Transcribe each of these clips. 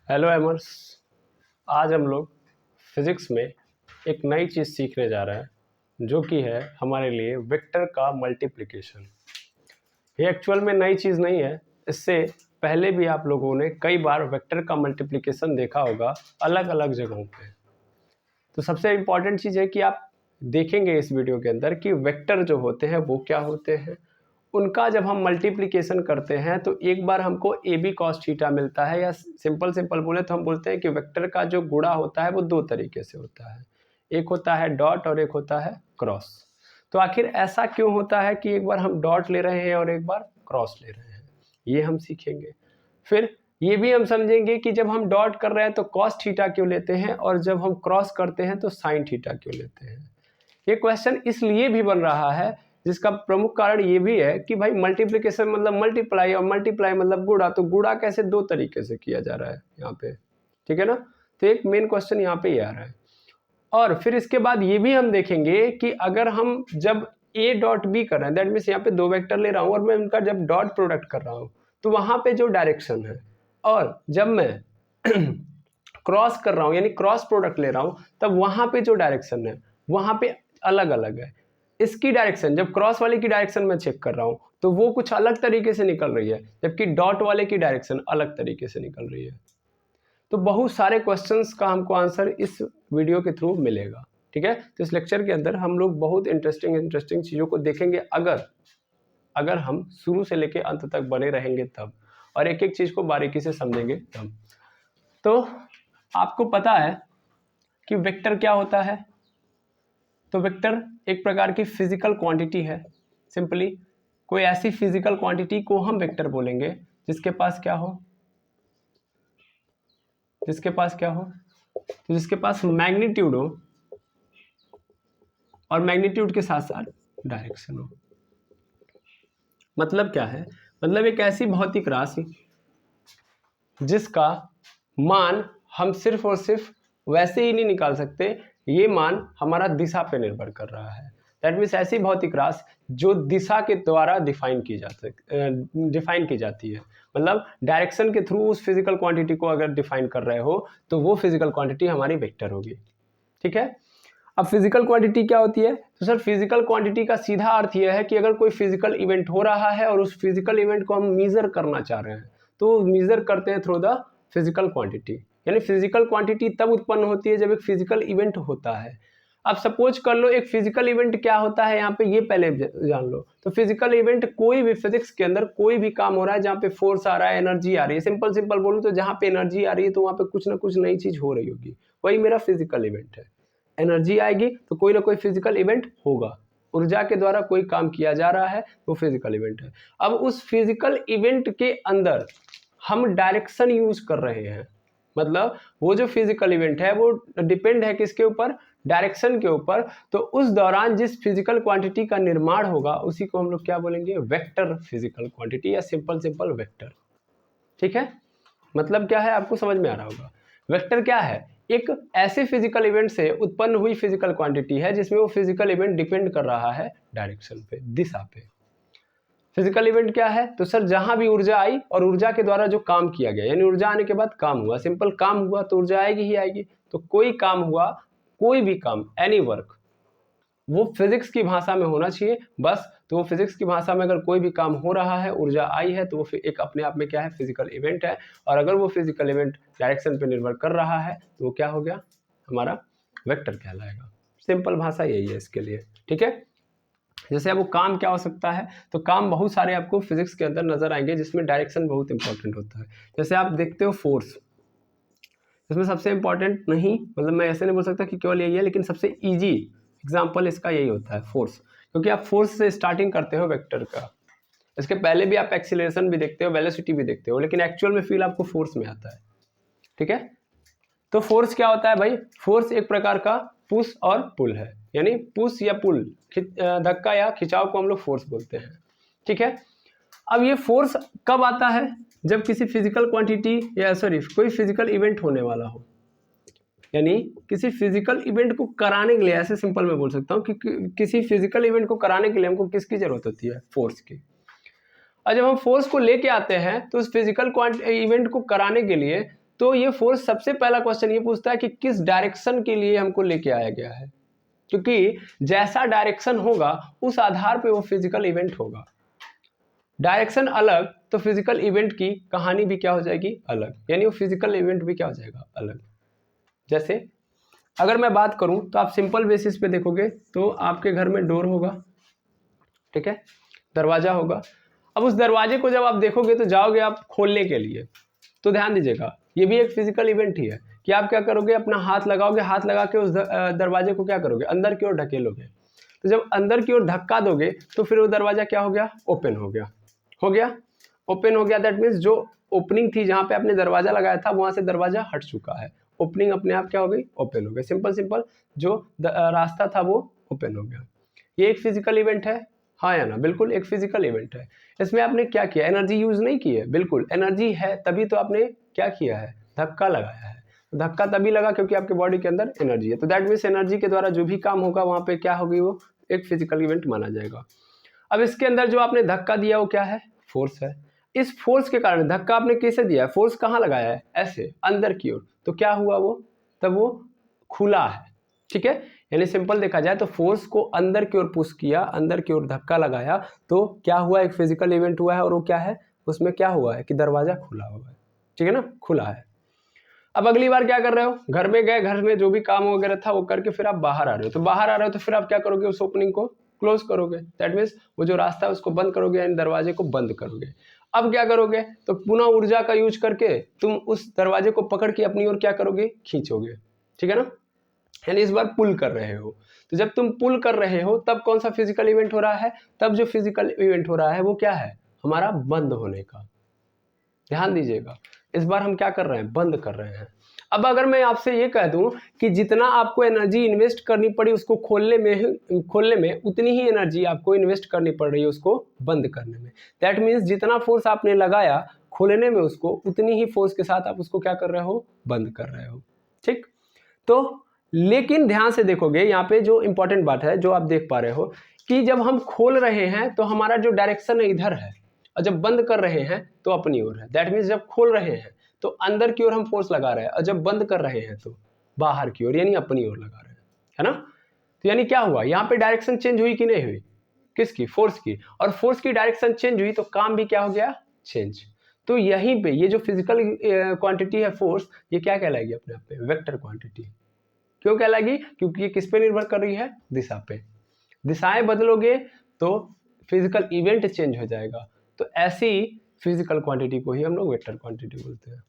Hello एमर्स। आज हम लोग फिज़िक्स में एक नई चीज़ सीखने जा रहे हैं जो कि है हमारे लिए वेक्टर का मल्टीप्लिकेशन। ये एक्चुअल में नई चीज़ नहीं है, इससे पहले भी आप लोगों ने कई बार वेक्टर का मल्टीप्लिकेशन देखा होगा अलग अलग जगहों पे। तो सबसे इम्पॉर्टेंट चीज़ है कि आप देखेंगे इस वीडियो के अंदर कि वेक्टर जो होते हैं वो क्या होते हैं, उनका जब हम मल्टीप्लिकेशन करते हैं तो एक बार हमको ए बी कॉस थीटा मिलता है, या सिंपल बोले तो हम बोलते हैं कि वेक्टर का जो गुणा होता है वो दो तरीके से होता है, एक होता है डॉट और एक होता है क्रॉस। तो आखिर ऐसा क्यों होता है कि एक बार हम डॉट ले रहे हैं और एक बार क्रॉस ले रहे हैं, ये हम सीखेंगे। फिर ये भी हम समझेंगे कि जब हम डॉट कर रहे हैं तो कॉस थीटा क्यों लेते हैं और जब हम क्रॉस करते हैं तो साइन थीटा क्यों लेते हैं। ये क्वेश्चन इसलिए भी बन रहा है, जिसका प्रमुख कारण ये भी है कि भाई मल्टीप्लिकेशन मतलब मल्टीप्लाई और मल्टीप्लाई मतलब गुणा, तो गुणा कैसे दो तरीके से किया जा रहा है यहाँ पे, ठीक है ना। तो एक मेन क्वेश्चन यहाँ पे ये आ रहा है। और फिर इसके बाद ये भी हम देखेंगे कि अगर हम जब ए डॉट बी कर रहे हैं, दैट मीन्स यहाँ पे दो वेक्टर ले रहा हूँ और मैं उनका जब डॉट प्रोडक्ट कर रहा हूँ तो वहां पे जो डायरेक्शन है, और जब मैं क्रॉस कर रहा हूँ यानी क्रॉस प्रोडक्ट ले रहा हूँ तब वहां पे जो डायरेक्शन है वहां पे अलग अलग है। इसकी डायरेक्शन जब क्रॉस वाले की डायरेक्शन में चेक कर रहा हूँ तो वो कुछ अलग तरीके से निकल रही है, जबकि डॉट वाले की डायरेक्शन अलग तरीके से निकल रही है। तो बहुत सारे क्वेश्चंस का हमको आंसर इस वीडियो के थ्रू मिलेगा, ठीक है। तो इस लेक्चर के अंदर हम लोग बहुत इंटरेस्टिंग चीज़ों को देखेंगे, अगर हम शुरू से लेकर अंत तक बने रहेंगे तब, और एक एक चीज़ को बारीकी से समझेंगे तब। तो आपको पता है कि वेक्टर क्या होता है। तो वेक्टर एक प्रकार की फिजिकल क्वांटिटी है। सिंपली कोई ऐसी फिजिकल क्वांटिटी को हम वेक्टर बोलेंगे जिसके पास क्या हो, तो जिसके पास मैग्नीट्यूड हो और मैग्नीट्यूड के साथ साथ डायरेक्शन हो। मतलब क्या है, मतलब एक ऐसी भौतिक राशि जिसका मान हम सिर्फ और सिर्फ वैसे ही नहीं निकाल सकते, ये मान हमारा दिशा पे निर्भर कर रहा है। दैट मीन्स ऐसी भौतिक राशि जो दिशा के द्वारा डिफाइन की जाती है। मतलब डायरेक्शन के थ्रू उस फिजिकल क्वांटिटी को अगर डिफाइन कर रहे हो तो वो फिजिकल क्वांटिटी हमारी वेक्टर होगी, ठीक है। अब फिजिकल क्वांटिटी क्या होती है, तो सर फिजिकल क्वांटिटी का सीधा अर्थ यह है कि अगर कोई फिजिकल इवेंट हो रहा है और उस फिजिकल इवेंट को हम मीजर करना चाह रहे हैं तो मीजर करते हैं थ्रू द फिजिकल क्वांटिटी। यानी फिजिकल क्वांटिटी तब उत्पन्न होती है जब एक फिजिकल इवेंट होता है। अब सपोज कर लो एक फिजिकल इवेंट क्या होता है, यहाँ पे ये पहले जान लो। तो फिजिकल इवेंट कोई भी फिजिक्स के अंदर कोई भी काम हो रहा है जहाँ पे फोर्स आ रहा है, एनर्जी आ रही है। सिंपल बोलूँ तो जहाँ पे एनर्जी आ रही है तो वहाँ पे कुछ ना कुछ नई चीज हो रही होगी, वही मेरा फिजिकल इवेंट है। एनर्जी आएगी तो कोई ना कोई फिजिकल इवेंट होगा, ऊर्जा के द्वारा कोई काम किया जा रहा है, वो फिजिकल इवेंट है। अब उस फिजिकल इवेंट के अंदर हम डायरेक्शन यूज कर रहे हैं, मतलब वो जो फिजिकल इवेंट है वो डिपेंड है किसके ऊपर, डायरेक्शन के ऊपर। तो उस दौरान जिस फिजिकल क्वांटिटी का निर्माण होगा उसी को हम लोग क्या बोलेंगे, वेक्टर फिजिकल क्वांटिटी या सिंपल वेक्टर, ठीक है। मतलब क्या है आपको समझ में आ रहा होगा। वेक्टर क्या है, एक ऐसे फिजिकल इवेंट से उत्पन्न हुई फिजिकल क्वांटिटी है जिसमें वो फिजिकल इवेंट डिपेंड कर रहा है डायरेक्शन पे, दिशा पे। फिजिकल इवेंट क्या है, तो सर जहां भी ऊर्जा आई और ऊर्जा के द्वारा जो काम किया गया, यानी ऊर्जा आने के बाद काम हुआ, सिंपल काम हुआ तो ऊर्जा आएगी ही आएगी। तो कोई काम हुआ, कोई भी काम, एनी वर्क, वो फिजिक्स की भाषा में होना चाहिए बस। तो वो फिजिक्स की भाषा में अगर कोई भी काम हो रहा है, ऊर्जा आई है, तो वो एक अपने आप में क्या है, फिजिकल इवेंट है। और अगर वो फिजिकल इवेंट डायरेक्शन पे निर्भर कर रहा है तो वो क्या हो गया, हमारा वेक्टर कहलाएगा। सिंपल भाषा यही है इसके लिए, ठीक है। जैसे अब वो काम क्या हो सकता है, तो काम बहुत सारे आपको फिजिक्स के अंदर नजर आएंगे जिसमें डायरेक्शन बहुत इंपॉर्टेंट होता है। जैसे आप देखते हो फोर्स, इसमें सबसे इंपॉर्टेंट नहीं, मतलब मैं ऐसे नहीं बोल सकता कि केवल यही है, लेकिन सबसे इजी एग्जाम्पल इसका यही होता है फोर्स, क्योंकि आप फोर्स से स्टार्टिंग करते हो वेक्टर का। इसके पहले भी आप एक्सीलरेशन भी देखते हो, वेलोसिटी भी देखते हो, लेकिन एक्चुअल में फील आपको फोर्स में आता है, ठीक है। तो फोर्स क्या होता है भाई, फोर्स एक प्रकार का पुश और पुल है, यानी पुश या पुल, धक्का या खिंचाव को हम लोग फोर्स बोलते हैं, ठीक है। अब ये फोर्स कब आता है, जब किसी फिजिकल क्वांटिटी या सॉरी कोई फिजिकल इवेंट होने वाला हो, यानी किसी फिजिकल इवेंट को कराने के लिए, ऐसे सिंपल मैं बोल सकता हूँ कि किसी फिजिकल इवेंट को कराने के लिए हमको किसकी जरूरत होती है, फोर्स की। और जब हम फोर्स को लेके आते हैं तो उस फिजिकल इवेंट को कराने के लिए तो ये फोर्स सबसे पहला क्वेश्चन ये पूछता है कि किस डायरेक्शन के लिए हमको लेके आया गया है, क्योंकि जैसा डायरेक्शन होगा उस आधार पे वो फिजिकल इवेंट होगा। डायरेक्शन अलग तो फिजिकल इवेंट की कहानी भी क्या हो जाएगी, अलग, यानी वो फिजिकल इवेंट भी क्या हो जाएगा, अलग। जैसे अगर मैं बात करूं तो आप सिंपल बेसिस पे देखोगे तो आपके घर में डोर होगा, ठीक है, दरवाजा होगा। अब उस दरवाजे को जब आप देखोगे तो जाओगे आप खोलने के लिए, तो ध्यान दीजिएगा ये भी एक फिजिकल इवेंट ही है कि आप क्या करोगे, अपना हाथ लगाओगे, हाथ लगा के उस दरवाजे को क्या करोगे, अंदर की ओर ढकेलोगे। तो जब अंदर की ओर धक्का दोगे तो फिर वो दरवाजा क्या हो गया, ओपन हो गया, ओपन हो गया। दैट मीन्स जो ओपनिंग थी जहां पे आपने दरवाजा लगाया था वहां से दरवाजा हट चुका है, ओपनिंग अपने आप क्या हो गई, ओपन हो गया। सिंपल जो रास्ता था वो ओपन हो गया। ये एक फिजिकल इवेंट है, हाँ या ना, बिल्कुल एक फिजिकल इवेंट है। इसमें आपने क्या किया, एनर्जी यूज नहीं की है, बिल्कुल एनर्जी है तभी तो आपने क्या किया है, धक्का लगाया है। तो धक्का तभी लगा क्योंकि आपके बॉडी के अंदर एनर्जी है। तो दैट मीन्स एनर्जी के द्वारा जो भी काम होगा वहां पे क्या होगी, वो एक फिजिकल इवेंट माना जाएगा। अब इसके अंदर जो आपने धक्का दिया वो क्या है, फोर्स है। इस फोर्स के कारण धक्का आपने कैसे दिया है, फोर्स कहाँ लगाया है, ऐसे अंदर की ओर, तो क्या हुआ वो, तब वो खुला है, ठीक है। यानी सिंपल देखा जाए तो फोर्स को अंदर की ओर पुश किया, अंदर की ओर धक्का लगाया, तो क्या हुआ, एक फिजिकल इवेंट हुआ है। और वो क्या है, उसमें क्या हुआ है कि दरवाजा खुला हुआ है, ठीक है ना, खुला है। अब अगली बार क्या कर रहे हो, घर में गए, घर में जो भी काम वगैरह था वो करके फिर आप बाहर आ रहे हो, तो बाहर आ रहे हो तो फिर आप क्या करोगे, उस ओपनिंग को क्लोज करोगे। दैट मीन्स वो जो रास्ता है उसको बंद करोगे, यानी दरवाजे को बंद करोगे। अब क्या करोगे, तो पुनः ऊर्जा का यूज करके तुम उस दरवाजे को पकड़ के अपनी ओर क्या करोगे, खींचोगे, ठीक है ना, यानी इस बार पुल कर रहे हो। तो जब तुम पुल कर रहे हो तब कौन सा फिजिकल इवेंट हो रहा है, तब जो फिजिकल इवेंट हो रहा है वो क्या है, हमारा बंद होने का। ध्यान दीजिएगा, इस बार हम क्या कर रहे हैं, बंद कर रहे हैं। अब अगर मैं आपसे ये कह दूं कि जितना आपको एनर्जी इन्वेस्ट करनी पड़ी उसको खोलने में उतनी ही एनर्जी आपको इन्वेस्ट करनी पड़ रही है उसको बंद करने में। दैट मीन्स जितना फोर्स आपने लगाया खोलने में उसको, उतनी ही फोर्स के साथ आप उसको क्या कर रहे हो, बंद कर रहे हो, ठीक। तो लेकिन ध्यान से देखोगे यहाँ पे जो इंपॉर्टेंट बात है जो आप देख पा रहे हो कि जब हम खोल रहे हैं तो हमारा जो डायरेक्शन है इधर है, और जब बंद कर रहे हैं तो अपनी ओर है। दैट मीन्स जब खोल रहे हैं तो अंदर की ओर हम फोर्स लगा रहे हैं, और जब बंद कर रहे हैं तो बाहर की ओर यानी अपनी ओर लगा रहे हैं, है ना। तो यानी क्या हुआ, यहाँ पे डायरेक्शन चेंज हुई कि नहीं हुई, किसकी, फोर्स की। और फोर्स की डायरेक्शन चेंज हुई तो काम भी क्या हो गया, चेंज। तो यहीं पे ये जो फिजिकल क्वांटिटी है फोर्स, ये क्या कहलाएगी अपने आप पे, वेक्टर क्वांटिटी। क्यों कहलाएगी, क्योंकि ये किस पे निर्भर कर रही है, दिशा पे। दिशाएं बदलोगे तो फिजिकल इवेंट चेंज हो जाएगा। तो ऐसी फिजिकल क्वांटिटी को ही हम लोग वेक्टर क्वांटिटी बोलते हैं।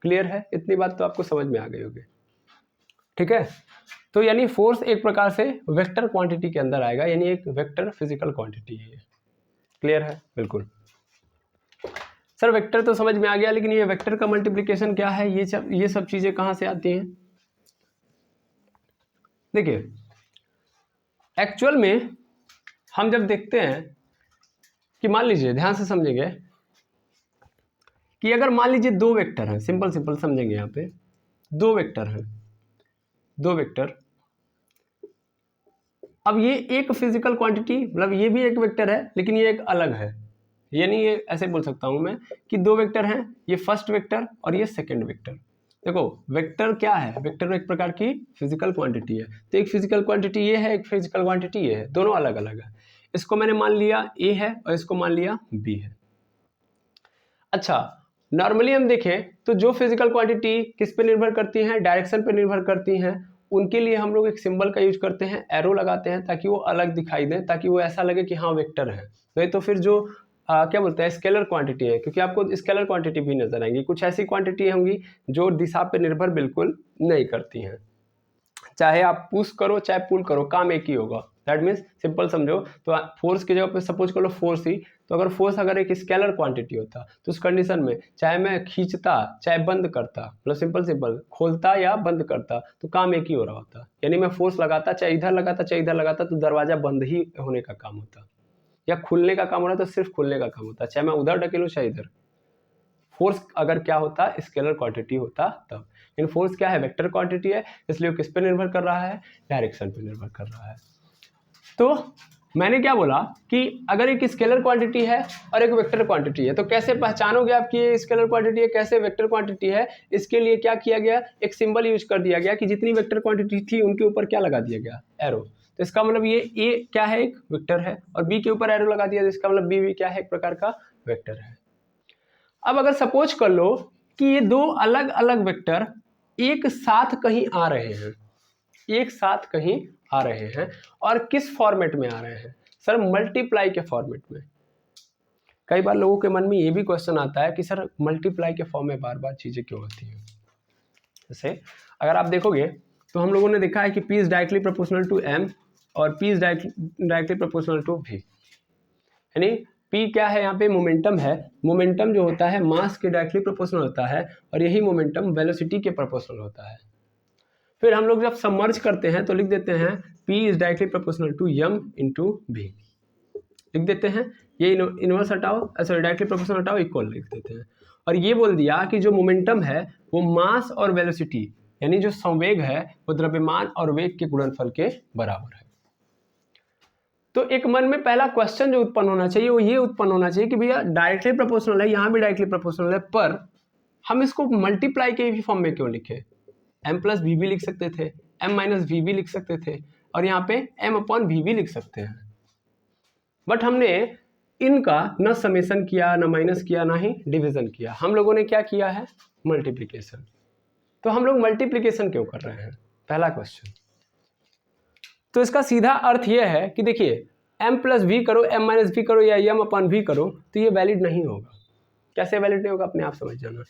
क्लियर है, इतनी बात तो आपको समझ में आ गई होगी, ठीक है। तो यानी फोर्स एक प्रकार से वेक्टर क्वांटिटी के अंदर आएगा, यानी एक वेक्टर फिजिकल क्वांटिटी है। क्लियर है, बिल्कुल। सर वेक्टर तो समझ में आ गया, लेकिन ये वेक्टर का मल्टीप्लिकेशन क्या है, ये सब चीजें कहां से आती हैं। देखिए एक्चुअल में हम जब देखते हैं कि मान लीजिए, ध्यान से समझेंगे कि अगर मान लीजिए दो वेक्टर हैं, सिंपल समझेंगे, यहाँ पे दो वेक्टर हैं, दो वेक्टर। अब ये एक फिजिकल क्वांटिटी, मतलब ये भी एक वेक्टर है लेकिन ये एक अलग है। यानी ये ऐसे बोल सकता हूं मैं कि दो वेक्टर हैं, ये फर्स्ट वेक्टर और ये सेकंड वेक्टर। देखो वेक्टर क्या है, वेक्टर एक प्रकार की फिजिकल क्वांटिटी है। तो एक फिजिकल क्वांटिटी ये है, एक फिजिकल क्वांटिटी ये है, दोनों अलग अलग है। इसको मैंने मान लिया ए है और इसको मान लिया बी है। अच्छा, नॉर्मली हम देखें तो जो फिजिकल क्वांटिटी किस पे निर्भर करती हैं, डायरेक्शन पे निर्भर करती हैं, उनके लिए हम लोग एक सिंबल का यूज करते हैं, एरो लगाते हैं, ताकि वो अलग दिखाई दें, ताकि वो ऐसा लगे कि हाँ वेक्टर है। नहीं तो फिर जो क्या बोलते हैं, स्केलर क्वांटिटी है, क्योंकि आपको स्केलर क्वांटिटी भी नजर आएंगी, कुछ ऐसी क्वांटिटी होंगी जो दिशा पे निर्भर बिल्कुल नहीं करती हैं। चाहे आप पुश करो चाहे पुल करो, काम एक ही होगा। दैट मीन्स सिंपल समझो, तो फोर्स की जगह पे सपोज कर लो फोर्स ही, तो अगर फोर्स अगर एक स्केलर क्वांटिटी होता तो उस कंडीशन में चाहे मैं खींचता चाहे बंद करता, मतलब सिंपल खोलता या बंद करता, तो काम एक ही हो रहा होता। यानी मैं फोर्स लगाता, चाहे इधर लगाता चाहे इधर लगाता, तो दरवाजा बंद ही होने का काम होता, या खुलने का काम हो रहा है तो सिर्फ खुलने का काम होता, चाहे मैं उधर ढकेलूं चाहे इधर। फोर्स अगर क्या होता, स्केलर क्वांटिटी होता तब। इन फोर्स क्या है, वेक्टर क्वांटिटी है, इसलिए वो किस पे निर्भर कर रहा है, डायरेक्शन पे निर्भर कर रहा है। तो मैंने क्या बोला कि अगर एक स्केलर क्वांटिटी है और एक वेक्टर क्वांटिटी है तो कैसे पहचानोगे आप कि ये स्केलर क्वांटिटी है कैसे वेक्टर क्वांटिटी है? इसके लिए क्या किया गया, एक सिंबल यूज कर दिया गया कि जितनी वेक्टर क्वांटिटी थी उनके ऊपर क्या लगा दिया गया, एरो। तो इसका मतलब ये ए क्या है, एक वेक्टर है, और बी के ऊपर एरो लगा दिया तो इसका मतलब बी भी क्या है, एक प्रकार का वेक्टर है। अब अगर सपोज कर लो कि ये दो अलग अलग वेक्टर एक साथ कहीं आ रहे हैं, एक साथ कहीं आ रहे हैं, और किस फॉर्मेट में आ रहे हैं? सर मल्टीप्लाई के फॉर्मेट में। कई बार लोगों के मन में ये भी क्वेश्चन आता है कि सर मल्टीप्लाई के फॉर्म में बार बार चीजें क्यों होती हैं? जैसे अगर आप देखोगे तो हम लोगों ने देखा है कि P is directly proportional to M और P is directly proportional to V, यानी P क्या है यहाँ पे, मोमेंटम है। मोमेंटम जो होता है मास के डायरेक्टली प्रोपोर्शनल होता है और यही मोमेंटम वेलोसिटी के प्रोपोर्शनल होता है। फिर हम लोग जब सबमर्ज करते हैं तो लिख देते हैं P is directly proportional to M into V, लिख देते हैं। ये इनवर्स हटाओ, सॉरी डायरेक्टली प्रोपोर्शनल हटाओ, इक्वल लिख देते हैं। और ये बोल दिया कि जो मोमेंटम है वो मास और वेलोसिटी यानी जो संवेग है वो द्रव्यमान और वेग के गुणनफल के बराबर है। तो एक मन में पहला क्वेश्चन जो उत्पन्न होना चाहिए वो ये उत्पन्न होना चाहिए कि भैया डायरेक्टली प्रोपोर्शनल है, यहाँ भी डायरेक्टली प्रोपोर्शनल है, पर हम इसको मल्टीप्लाई के भी फॉर्म में क्यों लिखे? m प्लस वी भी लिख सकते थे, m माइनस वी भी लिख सकते थे, और यहाँ पे m अपॉन वी भी लिख सकते हैं। बट हमने इनका न समेशन किया, न माइनस किया, ना ही डिवीजन किया। हम लोगों ने क्या किया है, मल्टीप्लिकेशन। तो हम लोग मल्टीप्लिकेशन क्यों कर रहे हैं, पहला क्वेश्चन। तो इसका सीधा अर्थ यह है कि देखिए m प्लस वी करो, m माइनस वी करो, या m अपॉन वी करो, तो ये वैलिड नहीं होगा। कैसे वैलिड नहीं होगा, अपने आप समझ जाना।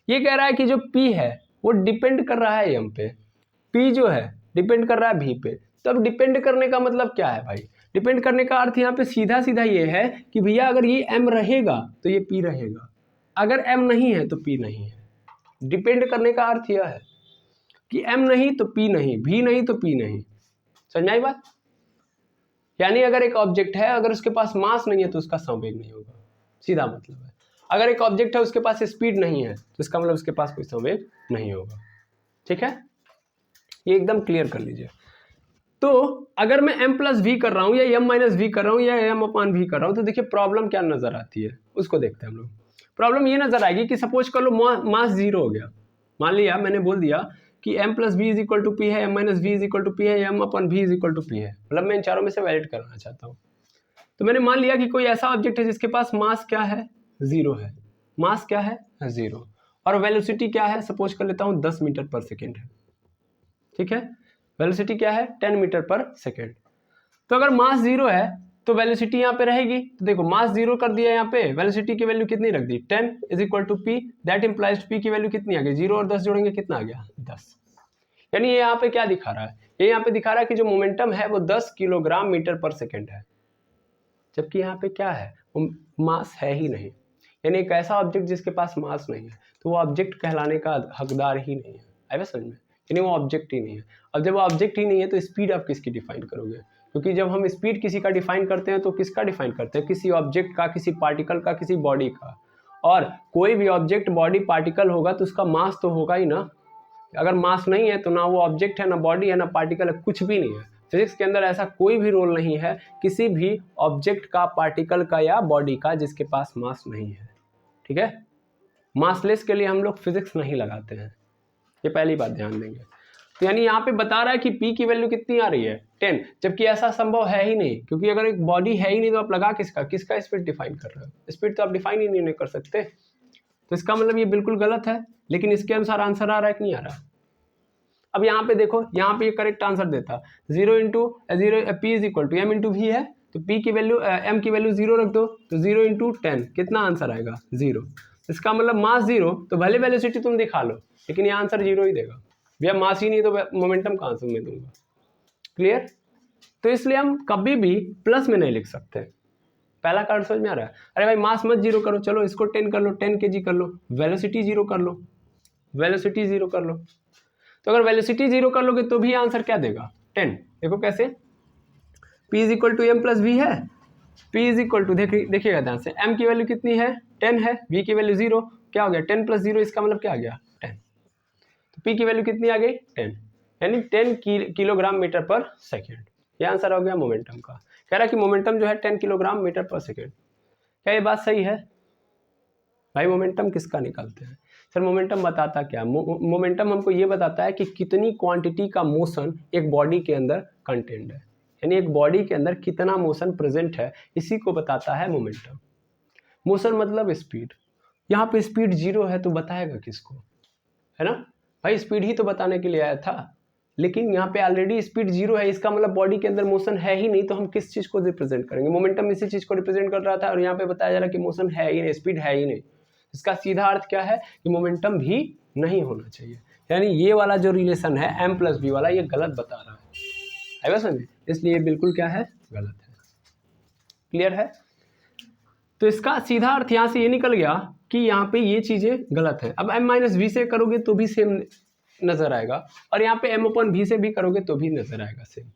ये कह रहा है कि जो p है वो डिपेंड कर रहा है m पे, p जो है डिपेंड कर रहा है v पे। तो अब डिपेंड करने का मतलब क्या है भाई? डिपेंड करने का अर्थ यहाँ पे सीधा सीधा ये है कि भैया अगर ये m रहेगा तो ये p रहेगा, अगर m नहीं है तो p नहीं है। डिपेंड करने का अर्थ यह है कि m नहीं तो p नहीं, v नहीं तो p नहीं। समझ में आई बात? यानी अगर एक ऑब्जेक्ट है, अगर उसके पास मास नहीं है तो उसका संवेग नहीं होगा, सीधा मतलब है। अगर एक ऑब्जेक्ट है उसके पास स्पीड नहीं है तो इसका मतलब उसके पास कोई संवेग नहीं होगा। ठीक है, ये एकदम क्लियर कर लीजिए। तो अगर मैं m प्लस वी कर रहा हूँ या m माइनस वी कर रहा हूँ या m अपॉन वी कर रहा हूँ, तो देखिए प्रॉब्लम क्या नजर आती है उसको देखते हैं हम लोग। प्रॉब्लम ये नजर आएगी कि सपोज कर लो मास जीरो हो गया। मान लिया मैंने बोल दिया कि m plus v is equal to p है, m minus v is equal to p है, m upon v is equal to p है, मतलब मैं इन चारों में से वैलिड करना चाहता हूँ। तो मैंने मान लिया कि कोई ऐसा ऑब्जेक्ट है जिसके पास मास क्या है, जीरो है, मास क्या है, जीरो, और वेलोसिटी क्या है, सपोज कर लेता हूँ 10 मीटर पर सेकेंड है। ठीक है, वेलोसिटी क्या है, 10 मीटर पर सेकेंड। तो अगर मास जीरो है तो वेलोसिटी यहाँ पे रहेगी। तो देखो मास जीरो कर दिया यहाँ पे, वेलोसिटी की वैल्यू कितनी रख दी, 10 is equal to p, that implies p की वैल्यू कितनी आ गई, 0 और 10 जोड़ेंगे कितना आ गया, 10। यानी ये यहाँ पे क्या दिखा रहा है, ये यहाँ पे दिखा रहा है कि जो मोमेंटम है वो 10 किलोग्राम मीटर पर सेकेंड है, जबकि यहाँ पे क्या है, वो मास है ही नहीं। यानी एक ऐसा ऑब्जेक्ट जिसके पास मास नहीं है तो वो ऑब्जेक्ट कहलाने का हकदार ही नहीं है। आए समझ में? यानी वो ऑब्जेक्ट ही नहीं है। अब जब वो ऑब्जेक्ट ही नहीं है तो स्पीड आप किसकी डिफाइन करोगे? क्योंकि जब हम स्पीड किसी का डिफाइन करते हैं तो किसका डिफाइन करते हैं, किसी ऑब्जेक्ट का, किसी पार्टिकल का, किसी बॉडी का। और कोई भी ऑब्जेक्ट, बॉडी, पार्टिकल होगा तो उसका मास तो होगा ही ना। अगर मास नहीं है तो ना वो ऑब्जेक्ट है, ना बॉडी है, ना पार्टिकल है, कुछ भी नहीं है। फिजिक्स के अंदर ऐसा कोई भी रोल नहीं है किसी भी ऑब्जेक्ट का, पार्टिकल का या बॉडी का जिसके पास मास नहीं है। ठीक है, मासलेस के लिए हम लोग फिजिक्स नहीं लगाते हैं, ये पहली बात ध्यान देंगे। तो यानी यहाँ पे बता रहा है कि P की वैल्यू कितनी आ रही है, 10, जबकि ऐसा संभव है ही नहीं। क्योंकि अगर एक बॉडी है ही नहीं तो आप लगा किसका स्पीड डिफाइन कर रहे हो? स्पीड तो आप डिफाइन ही नहीं कर सकते। तो इसका मतलब ये बिल्कुल गलत है, लेकिन इसके अनुसार आंसर आ रहा है कि नहीं आ रहा? अब यहाँ पे देखो, यहाँ पे ये करेक्ट आंसर देता 0 into 0, P is equal to M into v है, तो P की वैल्यू, M की वैल्यू 0 रख दो, तो 0 इंटू 10 कितना आंसर आएगा, 0। इसका मतलब मास 0, तो भले वेलोसिटी तुम दिखा लो लेकिन ये आंसर 0 ही देगा। भैया मास ही नहीं तो मोमेंटम कहाँ से मैं दूंगा? क्लियर? तो इसलिए हम कभी भी प्लस में नहीं लिख सकते। पहला कार्ड समझ में आ रहा है? अरे भाई मास मत 0 करो, चलो इसको 10 कर लो, 10 kg कर लो, वेलोसिटी 0 कर लो, वेलोसिटी 0 कर लो। तो अगर वेलोसिटी 0 कर लोगे तो भी आंसर क्या देगा, 10। देखो कैसे, P is equal to M plus V है, P इज इक्वल टू, देखिएगा ध्यान से, M की वैल्यू कितनी है, 10 है, V की वैल्यू 0, क्या हो गया, 10 प्लस 0, इसका मतलब क्या आ गया, 10। तो P की वैल्यू कितनी आ गई, 10, यानी 10 किलोग्राम मीटर पर सेकेंड। ये आंसर हो गया मोमेंटम का। कह रहा है कि मोमेंटम जो है 10 किलोग्राम मीटर पर सेकेंड। क्या ये बात सही है? भाई मोमेंटम किसका निकालते हैं सर? मोमेंटम बताता क्या? मोमेंटम हमको ये बताता है कि कितनी क्वांटिटी का मोशन एक बॉडी के अंदर कंटेंट है, यानी एक बॉडी के अंदर कितना मोशन प्रेजेंट है, इसी को बताता है मोमेंटम। मोशन मतलब स्पीड। यहाँ पे स्पीड 0 है तो बताएगा किसको, है ना भाई? स्पीड ही तो बताने के लिए आया था, लेकिन यहाँ पे ऑलरेडी स्पीड 0 है, इसका मतलब बॉडी के अंदर मोशन है ही नहीं, तो हम किस चीज को रिप्रेजेंट करेंगे? मोमेंटम इसी चीज को रिप्रेजेंट कर रहा था, और यहाँ पे बताया जा रहा है कि मोशन है ही नहीं, स्पीड है ही नहीं। इसका सीधा अर्थ क्या है कि मोमेंटम भी नहीं होना चाहिए, यानी ये वाला जो रिलेशन है m+v वाला, ये गलत बता रहा है समझे? इसलिए बिल्कुल क्या है? गलत है। क्लियर है? तो इसका सीधा अर्थ यहाँ से ये निकल गया कि यहाँ पे ये चीजें गलत है। अब m-v से करोगे तो भी सेम नजर आएगा, और यहाँ पे m/v से भी करोगे तो भी नजर आएगा सेम।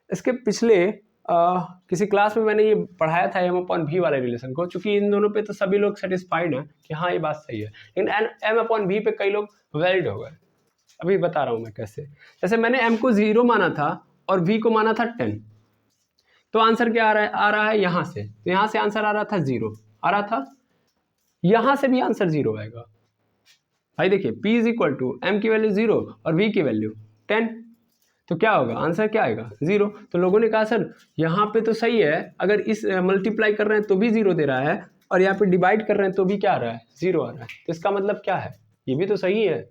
इसके पिछले किसी क्लास में मैंने ये पढ़ाया था m/v वाले रिलेशन को, चूंकि इन दोनों पे तो सभी लोग सेटिस्फाइड हैं कि हाँ ये बात सही है, लेकिन m/v पे कई लोग वैलिड हो गए। अभी बता रहा हूँ मैं कैसे। जैसे मैंने m को 0 माना था और v को माना था 10, तो आंसर क्या आ रहा है यहाँ से? तो यहाँ से आंसर आ रहा था 0 आ रहा था, यहाँ से भी आंसर 0 आएगा। भाई देखिए p = m की वैल्यू 0 और v की वैल्यू 10, तो क्या होगा? आंसर क्या आएगा? 0। तो लोगों ने कहा सर यहाँ पे तो सही है, अगर इस मल्टीप्लाई कर रहे हैं तो भी 0 दे रहा है, और यहाँ पे डिवाइड कर रहे हैं तो भी क्या आ रहा है? 0 आ रहा है, तो इसका मतलब क्या है? ये भी तो सही है।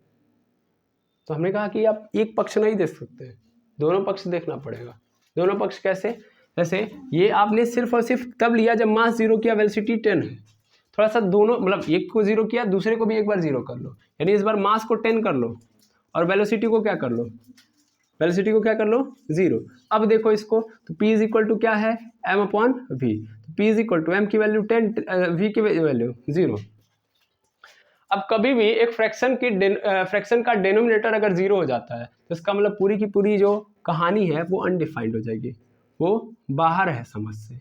तो हमने कहा कि आप एक पक्ष नहीं देख सकते, दोनों पक्ष देखना पड़ेगा। दोनों पक्ष कैसे? जैसे ये आपने सिर्फ और सिर्फ तब लिया जब मास 0 किया, वेलोसिटी 10 है, थोड़ा सा दोनों मतलब एक को 0 किया, दूसरे को भी एक बार 0 कर लो, यानी इस बार मास को 10 कर लो और वेलोसिटी को क्या कर लो? वेलोसिटी को क्या कर लो? 0। अब देखो इसको, तो p = क्या है? m/v। तो p = m की वैल्यू 10, v की वैल्यू 0। अब कभी भी एक फ्रैक्शन का डिनोमिनेटर अगर 0 हो जाता है तो इसका मतलब पूरी की पूरी जो कहानी है वो अनडिफाइंड हो जाएगी, वो बाहर है समझ से।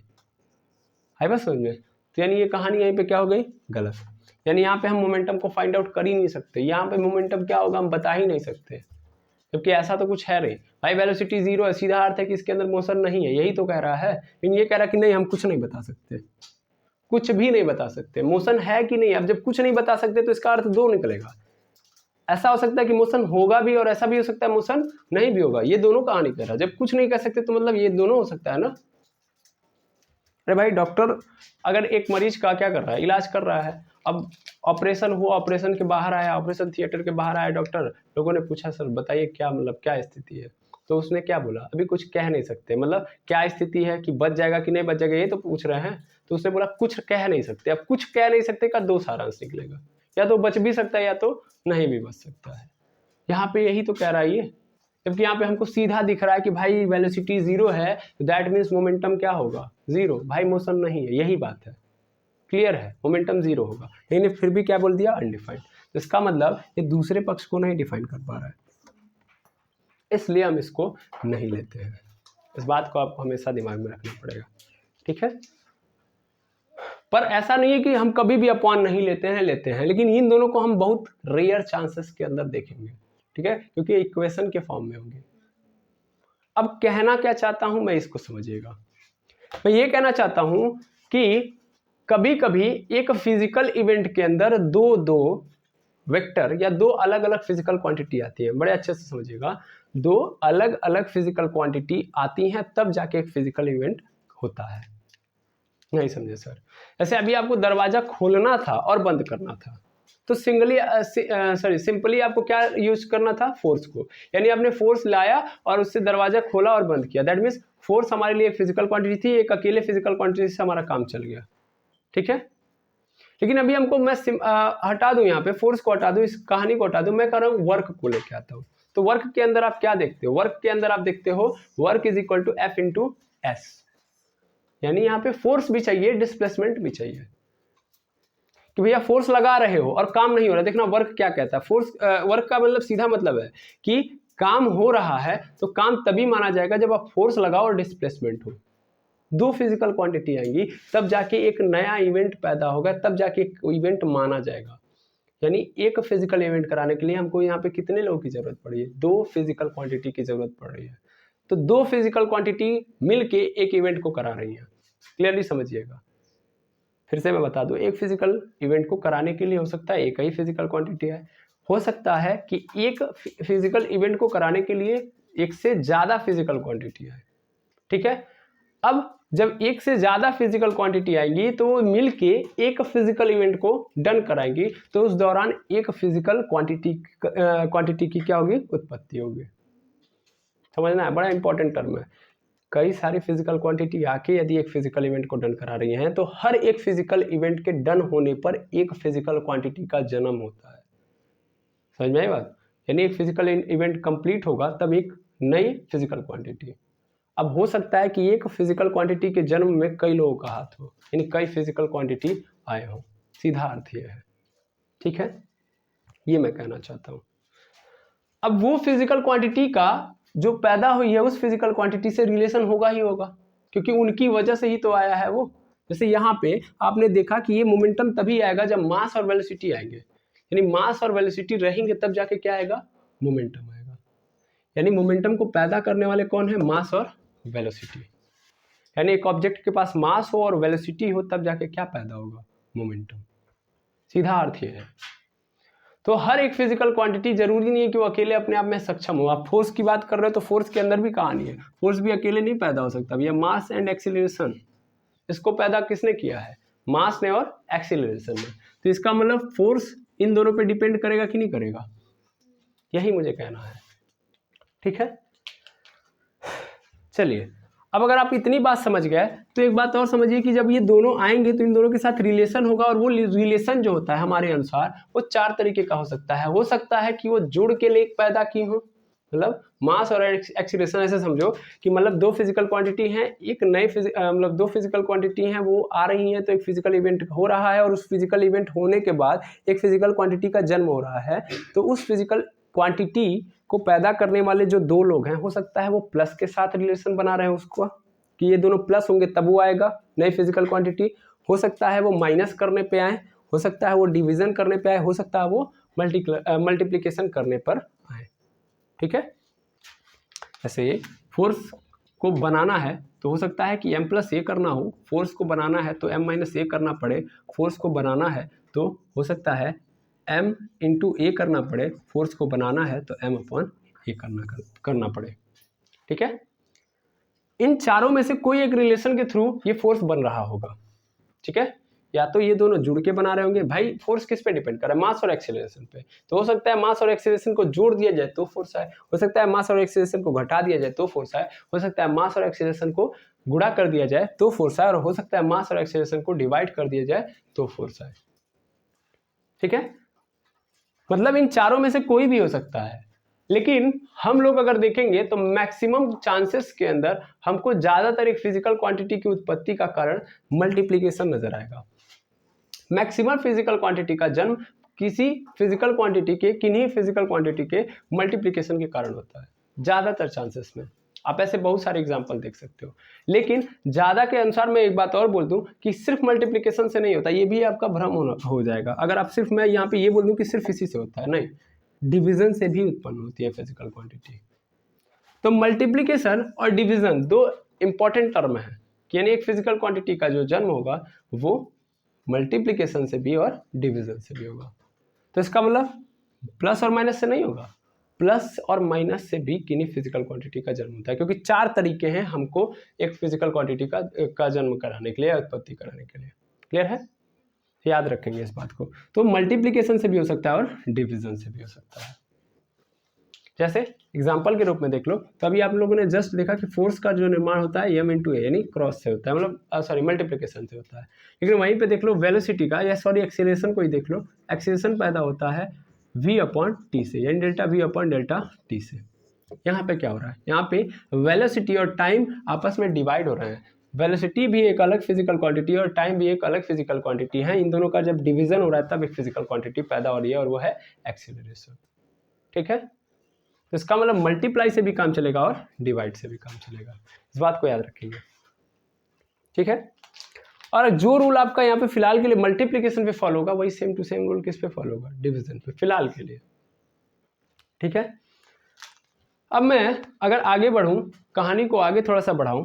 है बस समझ में? तो यानी ये कहानी यहीं पे क्या हो गई? गलत। यानी यहाँ पे हम मोमेंटम को फाइंड आउट कर ही नहीं सकते, यहाँ पे मोमेंटम क्या होगा हम बता ही नहीं सकते, क्योंकि ऐसा तो कुछ है नहीं। भाई वेलोसिटी 0 है, सीधा अर्थ है कि इसके अंदर मोशन नहीं है, यही तो कह रहा है। लेकिन ये कह रहा है कि नहीं हम कुछ नहीं बता सकते, कुछ भी नहीं बता सकते, मोशन है कि नहीं। अब जब कुछ नहीं बता सकते तो इसका अर्थ 2 निकलेगा। ऐसा हो सकता है कि मोशन होगा भी और ऐसा भी हो सकता है मोशन नहीं भी होगा, ये दोनों कहानी कह रहा है। जब कुछ नहीं कह सकते तो मतलब ये दोनों हो सकता है ना। अरे भाई डॉक्टर अगर एक मरीज का क्या कर रहा है? इलाज कर रहा है। अब ऑपरेशन हुआ, ऑपरेशन के बाहर आया, ऑपरेशन थिएटर के बाहर आया डॉक्टर, लोगों ने पूछा सर बताइए क्या मतलब क्या स्थिति है? तो उसने क्या बोला? अभी कुछ कह नहीं सकते, मतलब क्या स्थिति है कि बच जाएगा कि नहीं बच जाएगा ये तो पूछ रहे हैं। तो उसने बोला कुछ कह नहीं सकते। अब कुछ कह नहीं सकते का 2 सारांश निकलेगा, या तो बच भी सकता है या तो नहीं भी बच सकता है। यहाँ पे यही तो कह रहा है ये, जबकि यहाँ पे हमको सीधा दिख रहा है कि भाई वेलोसिटी 0 है तो दैट मीन्स मोमेंटम क्या होगा? 0। भाई मोशन नहीं है, यही बात है। क्लियर है? मोमेंटम 0 होगा, लेकिन फिर भी क्या बोल दिया? अनडिफाइंड। तो इसका मतलब ये दूसरे पक्ष को नहीं डिफाइन कर पा रहा है, इसलिए हम इसको नहीं लेते हैं। इस बात को आप हमेशा दिमाग में रखना पड़ेगा, ठीक है? पर ऐसा नहीं है कि हम कभी भी अपॉन नहीं लेते हैं, लेते हैं, लेकिन इन दोनों को हम बहुत रेयर चांसेस के अंदर देखेंगे, ठीक है? क्योंकि इक्वेशन के फॉर्म में होंगे। अब कहना क्या चाहता हूं मैं, इसको समझिएगा। मैं ये कहना चाहता हूं कि कभी कभी एक फिजिकल इवेंट के अंदर दो वेक्टर या 2 अलग अलग फिजिकल क्वांटिटी आती है। बड़े अच्छे से समझिएगा, 2 अलग अलग फिजिकल क्वांटिटी आती हैं तब जाके एक फिजिकल इवेंट होता है। नहीं समझे सर? जैसे अभी आपको दरवाजा खोलना था और बंद करना था, तो सिंपली आपको क्या यूज करना था? फोर्स को। यानी आपने फोर्स लाया और उससे दरवाजा खोला और बंद किया, दैट मीन्स फोर्स हमारे लिए फिजिकल क्वांटिटी थी, एक अकेले फिजिकल क्वांटिटी से हमारा काम चल गया, ठीक है? लेकिन अभी हमको मैं हटा दूं, यहाँ पे फोर्स को हटा दूं, इस कहानी को हटा दूं, मैं कह रहा हूँ वर्क को लेके आता हूँ। तो वर्क के अंदर आप क्या देखते हो? वर्क के अंदर आप देखते हो वर्क = F × S, यानी यहाँ पे फोर्स भी चाहिए, डिस्प्लेसमेंट भी चाहिए कि भैया फोर्स लगा रहे हो और काम नहीं हो रहा। देखना वर्क क्या कहता है। फोर्स वर्क का मतलब सीधा मतलब है कि काम हो रहा है तो काम तभी माना जाएगा जब आप फोर्स लगाओ और डिस्प्लेसमेंट हो। 2 फिजिकल क्वांटिटी आएंगी तब जाके एक नया इवेंट पैदा होगा, तब जाके एक इवेंट माना जाएगा। यानी एक फिजिकल इवेंट कराने के लिए हमको यहाँ पे कितने लोगों की जरूरत पड़ी है? 2 फिजिकल क्वांटिटी की जरूरत पड़ रही है। तो दो फिजिकल क्वांटिटी मिलके एक इवेंट को करा रही हैं। क्लियरली समझिएगा, फिर से मैं बता दूं, एक फिजिकल इवेंट को कराने के लिए हो सकता है एक ही फिजिकल क्वांटिटी है, हो सकता है कि एक फिजिकल इवेंट को कराने के लिए एक से ज्यादा फिजिकल क्वांटिटी है। ठीक है, अब जब एक से ज्यादा फिजिकल क्वांटिटी आएंगी तो वो मिलके एक फिजिकल इवेंट को डन कराएंगी, तो उस दौरान एक फिजिकल क्वांटिटी की क्या होगी, उत्पत्ति होगी। समझना है, बड़ा इंपॉर्टेंट टर्म है। कई सारी फिजिकल क्वांटिटी आके यदि एक फिजिकल इवेंट को डन करा रही हैं तो हर एक फिजिकल इवेंट के डन होने पर एक फिजिकल क्वांटिटी का जन्म होता है। समझ में आई बात? यानी एक फिजिकल इवेंट कंप्लीट होगा तब एक नई फिजिकल क्वांटिटी। अब हो सकता है कि एक फिजिकल क्वांटिटी के जन्म में कई लोगों का हाथ हो, यानी कई फिजिकल क्वांटिटी आए हो, सीधा अर्थ ये है। ठीक है, ये मैं कहना चाहता हूं। अब वो फिजिकल क्वांटिटी का जो पैदा हुई है उस फिजिकल क्वांटिटी से रिलेशन होगा ही होगा, क्योंकि उनकी वजह से ही तो आया है वो। जैसे यहाँ पे आपने देखा कि ये मोमेंटम तभी आएगा जब मास और वेलोसिटी आएंगे, यानी मास और वेलोसिटी रहेंगे तब जाके क्या आएगा, मोमेंटम आएगा। यानी मोमेंटम को पैदा करने वाले कौन है, मास और वेलोसिटी। यानी एक ऑब्जेक्ट के पास मास हो और वेलोसिटी हो तब जाके क्या पैदा होगा, मोमेंटम। सीधा अर्थ ये है। तो हर एक फिजिकल क्वांटिटी जरूरी नहीं है कि वो अकेले अपने आप में सक्षम हो। आप फोर्स की बात कर रहे हो तो फोर्स के अंदर भी कहानी है, फोर्स भी अकेले नहीं पैदा हो सकता भैया। मास एंड एक्सीलरेशन, इसको पैदा किसने किया है, मास ने और एक्सीलरेशन ने। तो इसका मतलब फोर्स इन दोनों पे डिपेंड करेगा कि नहीं करेगा, यही मुझे कहना है। ठीक है, चलिए अब अगर आप इतनी बात समझ गए तो एक बात और समझिए कि जब ये दोनों आएंगे तो इन दोनों के साथ रिलेशन होगा, और वो रिलेशन जो होता है हमारे अनुसार वो चार तरीके का हो सकता है कि वो जुड़ के लेक पैदा की हो, मतलब मास और एक्सीलरेशन। ऐसे समझो कि मतलब दो फिजिकल क्वांटिटी हैं, एक नए मतलब दो फिजिकल क्वांटिटी हैं वो आ रही हैं, तो एक फिजिकल इवेंट हो रहा है, और उस फिजिकल इवेंट होने के बाद एक फिजिकल क्वांटिटी का जन्म हो रहा है। तो उस फिजिकल क्वांटिटी को पैदा करने वाले जो दो लोग हैं, हो सकता है वो प्लस के साथ रिलेशन बना रहे हैं उसको, कि ये दोनों प्लस होंगे तब वो आएगा नई फिजिकल क्वांटिटी। हो सकता है वो माइनस करने पे आए, हो सकता है वो डिवीजन करने पे आए, हो सकता है वो मल्टीप्लिकेशन करने पर आए। ठीक है, ऐसे ये फोर्स को बनाना है तो हो सकता है कि m प्लस ए करना हो, फोर्स को बनाना है तो m माइनस ए करना पड़े, फोर्स को बनाना है तो हो सकता है m इंटू ए करना पड़े, फोर्स को बनाना है तो m अपॉन ए करना पड़े। ठीक है, इन चारों में से कोई एक रिलेशन के थ्रू ये फोर्स बन रहा होगा। ठीक है, या तो ये दोनों जुड़ के बना रहे होंगे। भाई फोर्स किस पे डिपेंड कर रहा है, मास और एक्सीलरेशन पे। तो हो सकता है मास और एक्सीलरेशन को जोड़ दिया जाए तो फोर्स आए, हो सकता है मास और एक्सीलरेशन को घटा दिया जाए तो फोर्स आए, हो सकता है मास और एक्सीलरेशन को गुणा कर दिया जाए तो फोर्स आए, और हो सकता है मास और एक्सीलरेशन को डिवाइड कर दिया जाए तो फोर्स आए। ठीक है, मतलब इन चारों में से कोई भी हो सकता है, लेकिन हम लोग अगर देखेंगे तो मैक्सिमम चांसेस के अंदर हमको ज्यादातर एक फिजिकल क्वांटिटी की उत्पत्ति का कारण मल्टीप्लिकेशन नजर आएगा। मैक्सिमम फिजिकल क्वांटिटी का जन्म किसी फिजिकल क्वांटिटी के, किन्हीं फिजिकल क्वांटिटी के मल्टीप्लिकेशन के कारण होता है ज्यादातर चांसेस में। आप ऐसे बहुत सारे एग्जांपल देख सकते हो, लेकिन ज्यादा के अनुसार मैं एक बात और बोल दूं कि सिर्फ मल्टीप्लिकेशन से नहीं होता, ये भी आपका भ्रम हो जाएगा अगर आप सिर्फ, मैं यहाँ पे ये बोल दूं कि सिर्फ इसी से होता है, नहीं, डिवीजन से भी उत्पन्न होती है फिजिकल क्वांटिटी। तो मल्टीप्लिकेशन और डिवीजन दो इंपॉर्टेंट टर्म है, यानी एक फिजिकल क्वांटिटी का जो जन्म होगा वो मल्टीप्लिकेशन से भी और डिवीजन से भी होगा। तो इसका मतलब प्लस और माइनस से नहीं होगा, प्लस और माइनस से भी किन्हीं फिजिकल क्वांटिटी का जन्म होता है, क्योंकि चार तरीके हैं हमको एक फिजिकल क्वांटिटी का जन्म कराने के लिए, उत्पत्ति कराने के लिए। क्लियर है, याद रखेंगे इस बात को। तो मल्टीप्लिकेशन से भी हो सकता है और डिवीजन से भी हो सकता है। जैसे एग्जाम्पल के रूप में देख लो, तो अभी आप लोगों ने जस्ट देखा कि फोर्स का जो निर्माण होता है m इंटू ए, यानी क्रॉस से होता है, मतलब सॉरी मल्टीप्लिकेशन से होता है। लेकिन वहीं पे देख लो वेलोसिटी का, या सॉरी एक्सीलरेशन को ही देख लो, एक्सीलरेशन पैदा होता है v अपॉन टी से, यानी delta v upon delta T से। यहाँ पे क्या हो रहा है, यहाँ पे वेलोसिटी और टाइम आपस में डिवाइड हो रहे हैं। वेलोसिटी भी एक अलग फिजिकल क्वांटिटी और टाइम भी एक अलग फिजिकल क्वांटिटी है, इन दोनों का जब डिवीजन हो रहा है तब एक फिजिकल क्वांटिटी पैदा हो रही है, और वो है एक्सीलरेशन। ठीक है, तो इसका मतलब मल्टीप्लाई से भी काम चलेगा और डिवाइड से भी काम चलेगा, इस बात को याद रखेंगे। ठीक है, और जो रूल आपका यहाँ पे फिलहाल के लिए मल्टीप्लिकेशन पे फॉलो होगा, वही सेम टू सेम रूल किस पे फॉलो होगा, डिवीजन पे, फिलहाल के लिए। ठीक है, अब मैं अगर आगे बढ़ूं, कहानी को आगे थोड़ा सा बढ़ाऊं,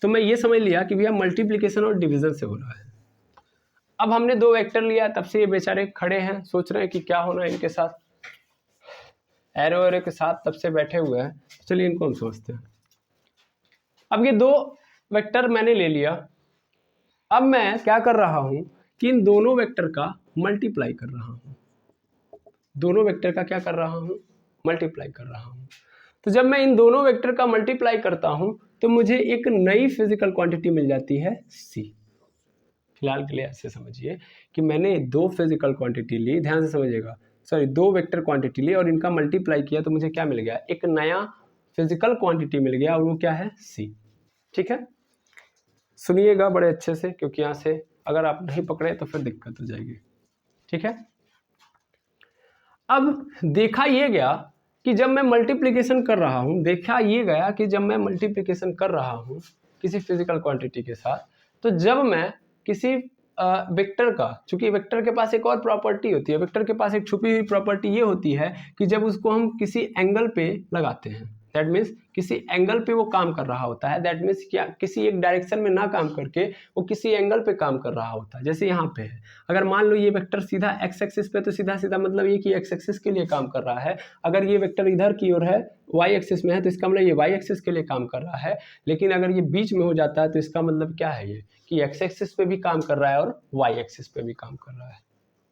तो मैं ये समझ लिया कि भैया मल्टीप्लिकेशन और डिवीजन से हो रहा है। अब हमने 2 वेक्टर लिया, तब से ये बेचारे खड़े हैं, सोच रहे हैं कि क्या होना है इनके साथ, एरो के साथ तब से बैठे हुए हैं। चलिए इनको हम सोचते हैं। अब ये 2 वेक्टर मैंने ले लिया। अब मैं क्या कर रहा हूं कि इन दोनों वेक्टर का मल्टीप्लाई कर रहा हूं। दोनों वेक्टर का क्या कर रहा हूं? मल्टीप्लाई कर रहा हूं। तो जब मैं इन दोनों वेक्टर का मल्टीप्लाई करता हूं तो मुझे एक नई फिजिकल क्वांटिटी मिल जाती है c। फिलहाल के लिए ऐसे समझिए कि मैंने 2 फिजिकल क्वांटिटी ली, ध्यान से समझिएगा, सॉरी 2 वेक्टर क्वांटिटी ली और इनका मल्टीप्लाई किया तो मुझे क्या मिल गया? एक नया फिजिकल क्वांटिटी मिल गया और वो क्या है? c। ठीक है, सुनिएगा बड़े अच्छे से, क्योंकि यहाँ से अगर आप नहीं पकड़े तो फिर दिक्कत हो जाएगी। ठीक है, अब देखा ये गया कि जब मैं मल्टीप्लिकेशन कर रहा हूँ, किसी फिजिकल क्वांटिटी के साथ, तो जब मैं किसी वेक्टर का, चूंकि वेक्टर के पास एक और प्रॉपर्टी होती है, वेक्टर के पास एक छुपी हुई प्रॉपर्टी ये होती है कि जब उसको हम किसी एंगल पे लगाते हैं, दैट मीन्स किसी एंगल पे वो काम कर रहा होता है, दैट मीन्स क्या, किसी एक डायरेक्शन में ना काम करके वो किसी एंगल पे काम कर रहा होता है। जैसे यहाँ पे है, अगर मान लो ये वेक्टर सीधा एक्स एक्सिस पे, तो सीधा सीधा मतलब ये कि एक्स एक्सिस के लिए काम कर रहा है। अगर ये वेक्टर इधर की ओर है, वाई एक्सिस में है, तो इसका मतलब ये वाई एक्सिस के लिए काम कर रहा है। लेकिन अगर ये बीच में हो जाता है तो इसका मतलब क्या है, ये कि एक्स एक्सिस पे भी काम कर रहा है और वाई एक्सिस पे भी काम कर रहा है।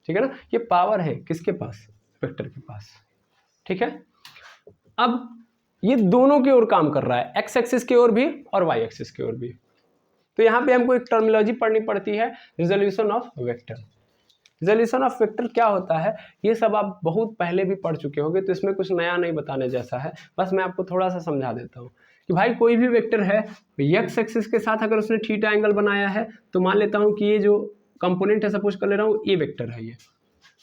ठीक है ना, ये पावर है किसके पास? वेक्टर के पास। ठीक है, अब ये दोनों की ओर काम कर रहा है, एक्स एक्सिस की ओर भी और वाई एक्सिस की ओर भी। तो यहाँ पे हमको एक टर्मिनोलॉजी पढ़नी पड़ती है, resolution of vector. Resolution of vector क्या होता है, ये सब आप बहुत पहले भी पढ़ चुके होंगे, तो इसमें कुछ नया नहीं बताने जैसा है, बस मैं आपको थोड़ा सा समझा देता हूँ कि भाई कोई भी वेक्टर है, एक्स एक्सिस के साथ अगर उसने थीटा एंगल बनाया है, तो मान लेता हूँ कि ये जो कंपोनेंट है, सपोज कर ले रहा हूँ ए वेक्टर है, ये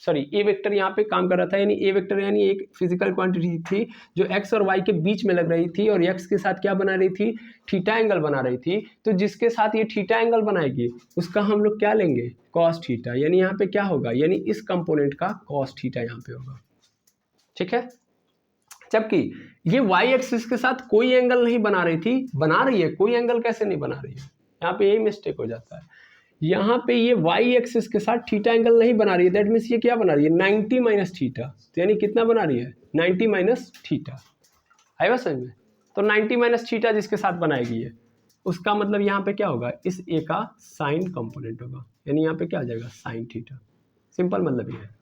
सॉरी ए वेक्टर यहाँ पे काम कर रहा था, यानी ए वेक्टर यानी एक फिजिकल क्वांटिटी थी जो एक्स और वाई के बीच में लग रही थी और एक्स के साथ क्या बना रही थी? थीटा एंगल बना रही थी। तो जिसके साथ ये थीटा एंगल बनाएगी उसका हम लोग क्या लेंगे? Cos theta. यानी यहाँ पे क्या होगा? यानी इस कंपोनेंट का कॉस थीटा यहाँ पे होगा। ठीक है, जबकि ये वाई एक्सिस के साथ कोई एंगल नहीं बना रही थी, बना रही है, कोई एंगल कैसे नहीं बना रही है, यहाँ पे यही मिस्टेक हो जाता है। यहाँ पे ये वाई एक्सिस के साथ थीटा एंगल नहीं बना रही है, दैट मीन्स ये क्या बना रही है? 90 माइनस थीटा। तो यानी कितना बना रही है? 90 माइनस थीटा। आएगा समझ में? तो 90 माइनस थीटा जिसके साथ बनाएगी ये, उसका मतलब यहाँ पे क्या होगा? इस ए का साइन कंपोनेंट होगा, यानी यहाँ पे क्या आ जाएगा? Sine theta. सिंपल मतलब ये है।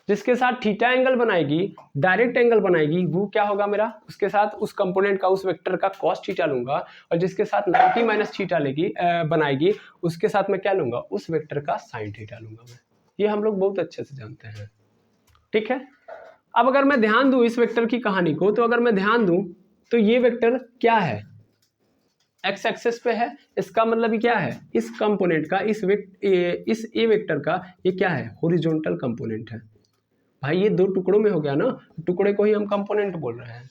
जिसके साथ थीटा एंगल बनाएगी, डायरेक्ट एंगल बनाएगी, वो क्या होगा मेरा? उसके साथ उस कंपोनेंट का, उस वेक्टर का कॉस थीटा लूंगा, और जिसके साथ 90 माइनस थीटा लेगी बनाएगी, उसके साथ मैं क्या लूंगा? उस वेक्टर का साइन थीटा लूंगा मैं। ये हम लोग बहुत अच्छे से जानते हैं। ठीक है, अब अगर मैं ध्यान दूं इस वेक्टर की कहानी को, तो अगर मैं ध्यान दूं तो ये वेक्टर क्या है? एक्स एक्सिस पे है, इसका मतलब क्या है? इस कंपोनेंट का, इस ए वेक्टर का ये क्या है? हॉरिजॉन्टल कंपोनेंट है। भाई ये 2 टुकड़ों में हो गया ना, टुकड़े को ही हम कंपोनेंट बोल रहे हैं।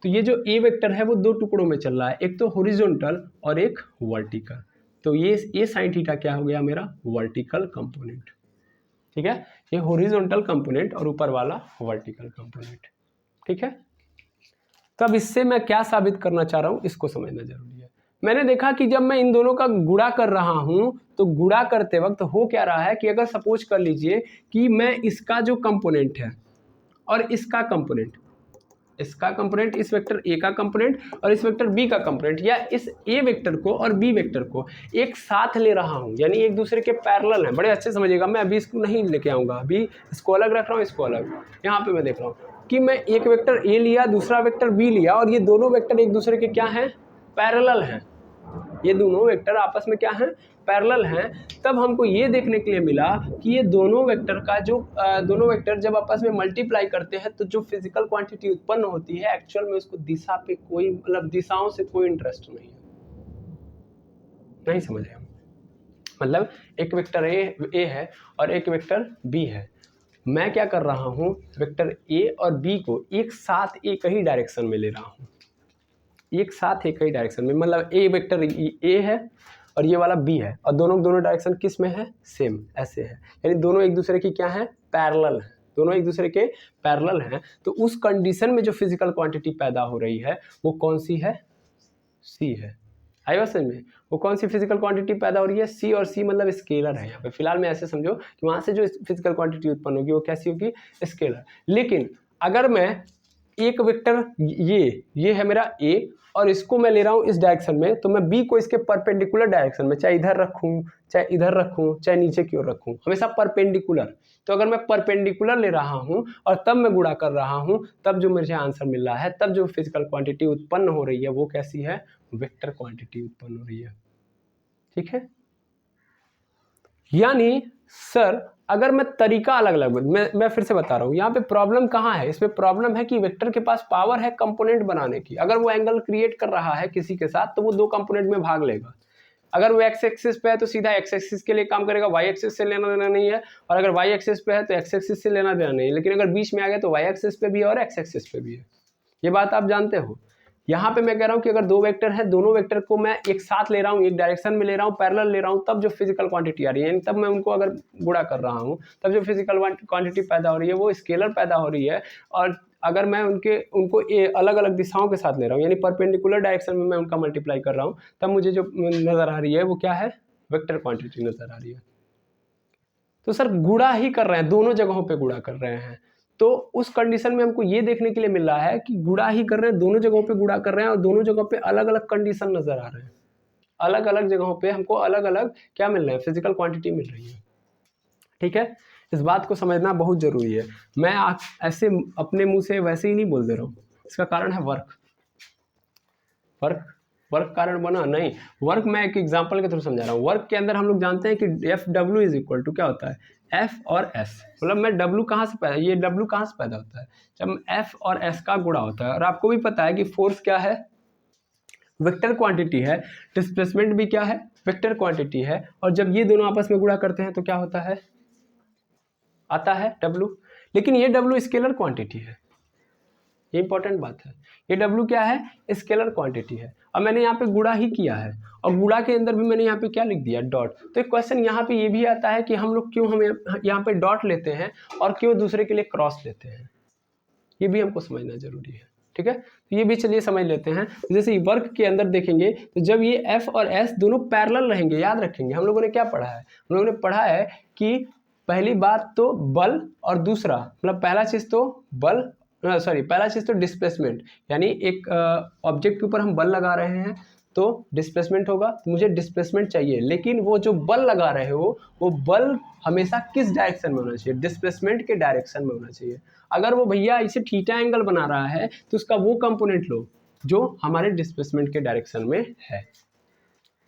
तो ये जो ए वेक्टर है वो 2 टुकड़ों में चल रहा है, एक तो हॉरिजॉन्टल और एक वर्टिकल। तो ये साइन थीटा क्या हो गया मेरा? Vertical component. ठीक है, ये हॉरिजॉन्टल कंपोनेंट और ऊपर वाला वर्टिकल कंपोनेंट। ठीक है, तब इससे मैं क्या साबित करना चाह रहा हूं, इसको समझना जरूरी है। मैंने देखा कि जब मैं इन दोनों का गुणा कर रहा हूं, तो गुणा करते वक्त हो क्या रहा है कि अगर सपोज कर लीजिए कि मैं इसका जो कंपोनेंट है और इसका कंपोनेंट, इस वेक्टर ए का कंपोनेंट और इस वेक्टर बी का कंपोनेंट, या इस ए वेक्टर को और बी वेक्टर को एक साथ ले रहा हूं, यानी एक दूसरे के पैरेलल हैं। बड़े अच्छे समझिएगा, मैं अभी इसको नहीं लेके आऊंगा, अभी इसको अलग रख रहा हूं, इसको अलग। यहाँ पे मैं देख रहा हूँ कि मैं एक वेक्टर ए लिया, दूसरा वेक्टर बी लिया, और ये दोनों वेक्टर एक दूसरे के क्या हैं? पैरेलल हैं। ये दोनों वेक्टर आपस में क्या हैं? पैरेलल हैं। तब हमको ये देखने के लिए मिला कि ये दोनों वेक्टर जब आपस में मल्टीप्लाई करते हैं तो जो फिजिकल क्वांटिटी उत्पन्न होती है, एक्चुअल में उसको दिशा पे कोई, मतलब दिशाओं से कोई इंटरेस्ट नहीं है। नहीं समझे हम? मतलब एक वेक्टर ए है और एक वेक्टर बी है, मैं क्या कर रहा हूँ? वेक्टर ए और बी को एक साथ एक ही डायरेक्शन में ले रहा हूँ, एक साथ एक ही डायरेक्शन में। मतलब ए वेक्टर ए है और ये वाला बी है, और दोनों डायरेक्शन किस में है? सेम, ऐसे है, यानी दोनों एक दूसरे की क्या है? पैरेलल है। दोनों एक दूसरे के पैरेलल हैं, तो उस कंडीशन में जो फिजिकल क्वांटिटी पैदा हो रही है वो कौन सी है? सी है। आई बात समझ में? वो कौन सी फिजिकल क्वांटिटी पैदा हो रही है? सी, और सी मतलब स्केलर है यहाँ पे। फिलहाल में ऐसे समझो कि वहां से जो फिजिकल क्वांटिटी उत्पन्न होगी वो कैसी होगी? स्केलर। लेकिन अगर मैं एक वेक्टर ये है मेरा ए और इसको मैं ले रहा हूँ इस डायरेक्शन में, तो मैं बी को इसके परपेंडिकुलर डायरेक्शन में, चाहे इधर रखूँ, चाहे इधर रखूँ, चाहे नीचे की ओर रखूँ, हमेशा परपेंडिकुलर। तो अगर मैं परपेंडिकुलर ले रहा हूँ और तब मैं गुणा कर रहा हूँ, तब जो मुझे आंसर मिल रहा है, तब जो फिजिकल क्वांटिटी उत्पन्न हो रही है वो कैसी है? वेक्टर क्वांटिटी उत्पन्न हो रही है। ठीक है, यानी सर अगर मैं तरीका अलग अलग, मैं फिर से बता रहा हूं, यहाँ पे प्रॉब्लम कहाँ है? इसमें प्रॉब्लम है कि वेक्टर के पास पावर है कंपोनेंट बनाने की। अगर वो एंगल क्रिएट कर रहा है किसी के साथ तो वो दो कंपोनेंट में भाग लेगा। अगर वो एक्स एक्सिस पे है तो सीधा एक्स एक्सिस के लिए काम करेगा, वाई एक्सिस से लेना देना नहीं है। और अगर वाई एक्सिस पे है तो एक्स एक्सिस से लेना देना नहीं है। लेकिन अगर बीच में आ गया तो वाई एक्सिस पे भी है और एक्स एक्सिस पे भी है। ये बात आप जानते हो। यहाँ पे मैं कह रहा हूँ कि अगर दो वेक्टर है, दोनों वेक्टर को मैं एक साथ ले रहा हूँ, एक डायरेक्शन में ले रहा हूँ, पैरेलल ले रहा हूँ, तब जो फिजिकल क्वांटिटी आ रही है, तब मैं उनको अगर गुणा कर रहा हूँ, तब जो फिजिकल क्वांटिटी पैदा हो रही है वो स्केलर पैदा हो रही है। और अगर मैं उनको अलग अलग दिशाओं के साथ ले रहा हूँ, यानी परपेंडिकुलर डायरेक्शन में मैं उनका मल्टीप्लाई कर रहा हूँ, तब मुझे जो नजर आ रही है वो क्या है? वेक्टर क्वांटिटी नजर आ रही है। तो सर गुणा ही कर रहे हैं, दोनों जगहों पे गुणा कर रहे हैं, तो उस कंडीशन में हमको ये देखने के लिए मिल रहा है कि गुणा ही कर रहे हैं, दोनों जगहों पे गुणा कर रहे हैं और दोनों जगहों पे अलग अलग कंडीशन नजर आ रहे हैं। अलग अलग जगहों पे हमको अलग अलग क्या मिल रहे हैं? फिजिकल क्वांटिटी मिल रही है। ठीक है, इस बात को समझना बहुत जरूरी है। मैं ऐसे अपने मुंह से वैसे ही नहीं बोल दे रहा हूँ, इसका कारण है वर्क। वर्क कारण बना नहीं, वर्क मैं एक एग्जांपल के थ्रू समझा रहा हूँ। वर्क के अंदर हम लोग जानते हैं कि F W is equal to क्या होता है? एफ और एस। मतलब मैं डब्ल्यू कहाँ से पैदा, ये डब्ल्यू कहाँ से पैदा होता है? जब एफ और एस का गुणा होता है। और आपको भी पता है कि फोर्स क्या है? वेक्टर क्वांटिटी है। डिस्प्लेसमेंट भी क्या है? वेक्टर क्वांटिटी है। और जब ये दोनों आपस में गुणा करते हैं तो क्या होता है? आता है डब्ल्यू। लेकिन ये डब्ल्यू स्केलर क्वांटिटी है, ये इंपॉर्टेंट बात है। ये डब्ल्यू क्या है? स्केलर क्वांटिटी है। अब मैंने यहाँ पे गुणा ही किया है और गुणा के अंदर भी मैंने यहाँ पे क्या लिख दिया? डॉट। तो एक क्वेश्चन यहाँ पे ये भी आता है कि हम लोग क्यों हम यहाँ पे डॉट लेते हैं और क्यों दूसरे के लिए क्रॉस लेते हैं, ये भी हमको समझना जरूरी है। ठीक है, तो ये भी चलिए समझ लेते हैं। जैसे वर्क के अंदर देखेंगे तो जब ये एफ और एस दोनों पैरेलल रहेंगे, याद रखेंगे हम लोगों ने क्या पढ़ा है? हम लोगों ने पढ़ा है कि पहली बात तो बल और दूसरा मतलब पहला चीज तो बल, पहला चीज तो डिस्प्लेसमेंट, यानी एक ऑब्जेक्ट के ऊपर हम बल लगा रहे हैं तो डिस्प्लेसमेंट होगा। तो मुझे डिस्प्लेसमेंट चाहिए, लेकिन वो जो बल लगा रहे हो वो बल हमेशा किस डायरेक्शन में होना चाहिए? डिस्प्लेसमेंट के डायरेक्शन में होना चाहिए। अगर वो भैया इसे थीटा एंगल बना रहा है तो उसका वो कंपोनेंट लो जो हमारे डिस्प्लेसमेंट के डायरेक्शन में है।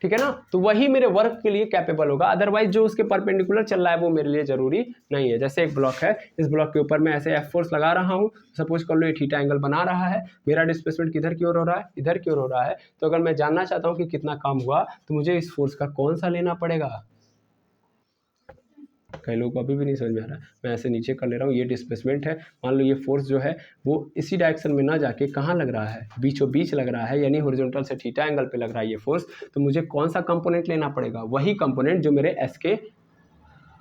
ठीक है ना, तो वही मेरे वर्क के लिए कैपेबल होगा, अदरवाइज जो उसके परपेंडिकुलर चल रहा है वो मेरे लिए जरूरी नहीं है। जैसे एक ब्लॉक है, इस ब्लॉक के ऊपर मैं ऐसे एफ फोर्स लगा रहा हूँ, सपोज कर लो ये थीटा एंगल बना रहा है, मेरा डिस्प्लेसमेंट किधर की ओर हो रहा है? इधर की ओर हो रहा है। तो अगर मैं जानना चाहता हूँ कि कितना काम हुआ तो मुझे इस फोर्स का कौन सा लेना पड़ेगा? कई लोगों को अभी भी नहीं समझ में आ रहा है। मैं ऐसे नीचे कर ले रहा हूँ, ये डिस्प्लेसमेंट है, मान लो ये फोर्स जो है वो इसी डायरेक्शन में ना जाके कहाँ लग रहा है? बीचों बीच लग रहा है, यानी हॉरिजॉन्टल से थीटा एंगल पे लग रहा है ये फोर्स। तो मुझे कौन सा कंपोनेंट लेना पड़ेगा? वही कंपोनेंट जो मेरे एस के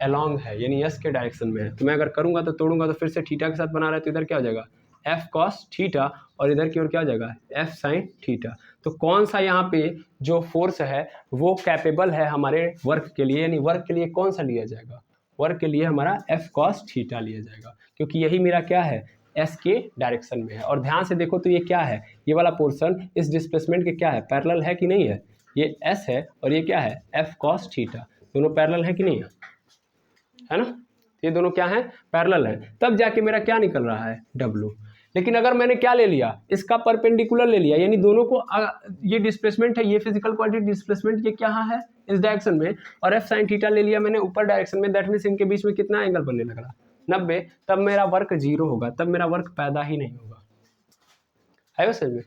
अलोंग है, यानी एस के डायरेक्शन में है। तो मैं अगर करूँगा तो तोड़ूंगा तो फिर से थीटा के साथ बना रहा है, तो इधर क्या हो जाएगा? एफ कॉस थीटा, और इधर की ओर क्या हो जाएगा? F sine theta. तो कौन सा यहाँ पे जो फोर्स है वो कैपेबल है हमारे वर्क के लिए, यानी वर्क के लिए कौन सा लिया जाएगा? वर्क के लिए हमारा एफ कॉस थीटा लिया जाएगा, क्योंकि यही मेरा क्या है? एस के डायरेक्शन में है। और ध्यान से देखो तो ये क्या है? ये वाला पोर्शन इस डिस्प्लेसमेंट के क्या है? पैरेलल है कि नहीं है? ये एस है और ये क्या है? F cos theta. दोनों पैरेलल है कि नहीं है ना? ये दोनों क्या है? पैरेलल है। तब जाके मेरा क्या निकल रहा है? डब्ल्यू। लेकिन अगर मैंने क्या ले लिया? इसका परपेंडिकुलर ले लिया, यानी दोनों को ये डिस्प्लेसमेंट है, ये फिजिकल क्वांटिटी डिस्प्लेसमेंट ये क्या है? इस डायरेक्शन में, और एफ साइन थीटा ले लिया मैंने ऊपर डायरेक्शन में, दैट मींस इनके बीच में कितना एंगल बनने लग रहा? 90। तब मेरा वर्क 0 होगा, तब मेरा वर्क पैदा ही नहीं होगा। है वो समझ में?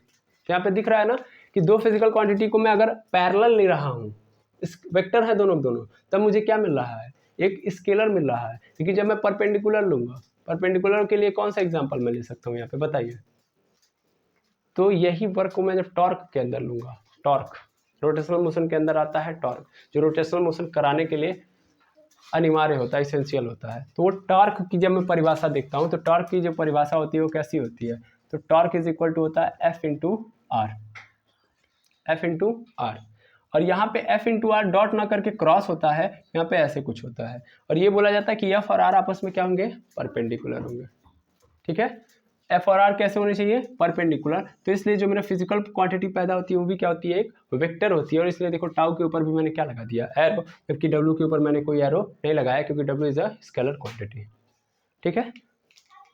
यहाँ पे दिख रहा है ना कि दो फिजिकल क्वांटिटी को मैं अगर पैरेलल ले रहा हूँ, इस वेक्टर है दोनों दोनों, तब मुझे क्या मिल रहा है? एक स्केलर मिल रहा है। लेकिन जब मैं परपेंडिकुलर लूंगा, परपेंडिकुलर के लिए कौन सा एग्जांपल मैं ले सकता हूँ यहाँ पे बताइए? तो यही वर्क को मैं जब टॉर्क के अंदर लूंगा, टॉर्क रोटेशनल मोशन के अंदर आता है टॉर्क, जो रोटेशनल मोशन कराने के लिए अनिवार्य होता है, इसेंशियल होता है। तो वो टॉर्क की जब मैं परिभाषा देखता हूँ तो टॉर्क की जो परिभाषा होती है वो कैसी होती है, तो टॉर्क इज इक्वल टू होता है F into R, F into R. और यहाँ पे एफ इंटू आर डॉट ना करके क्रॉस होता है, यहाँ पे ऐसे कुछ होता है, और ये बोला जाता है कि एफ और आर आपस में क्या होंगे, परपेंडिकुलर होंगे। ठीक है, एफ और आर कैसे होने चाहिए, परपेंडिकुलर। तो इसलिए जो मेरा फिजिकल क्वांटिटी पैदा होती है वो भी क्या होती है, एक वेक्टर होती है। और इसलिए देखो टाउ के ऊपर भी मैंने क्या लगा दिया, एरो, जबकि डब्ल्यू के ऊपर मैंने कोई एरो नहीं लगाया क्योंकि W is a scalar quantity. ठीक है,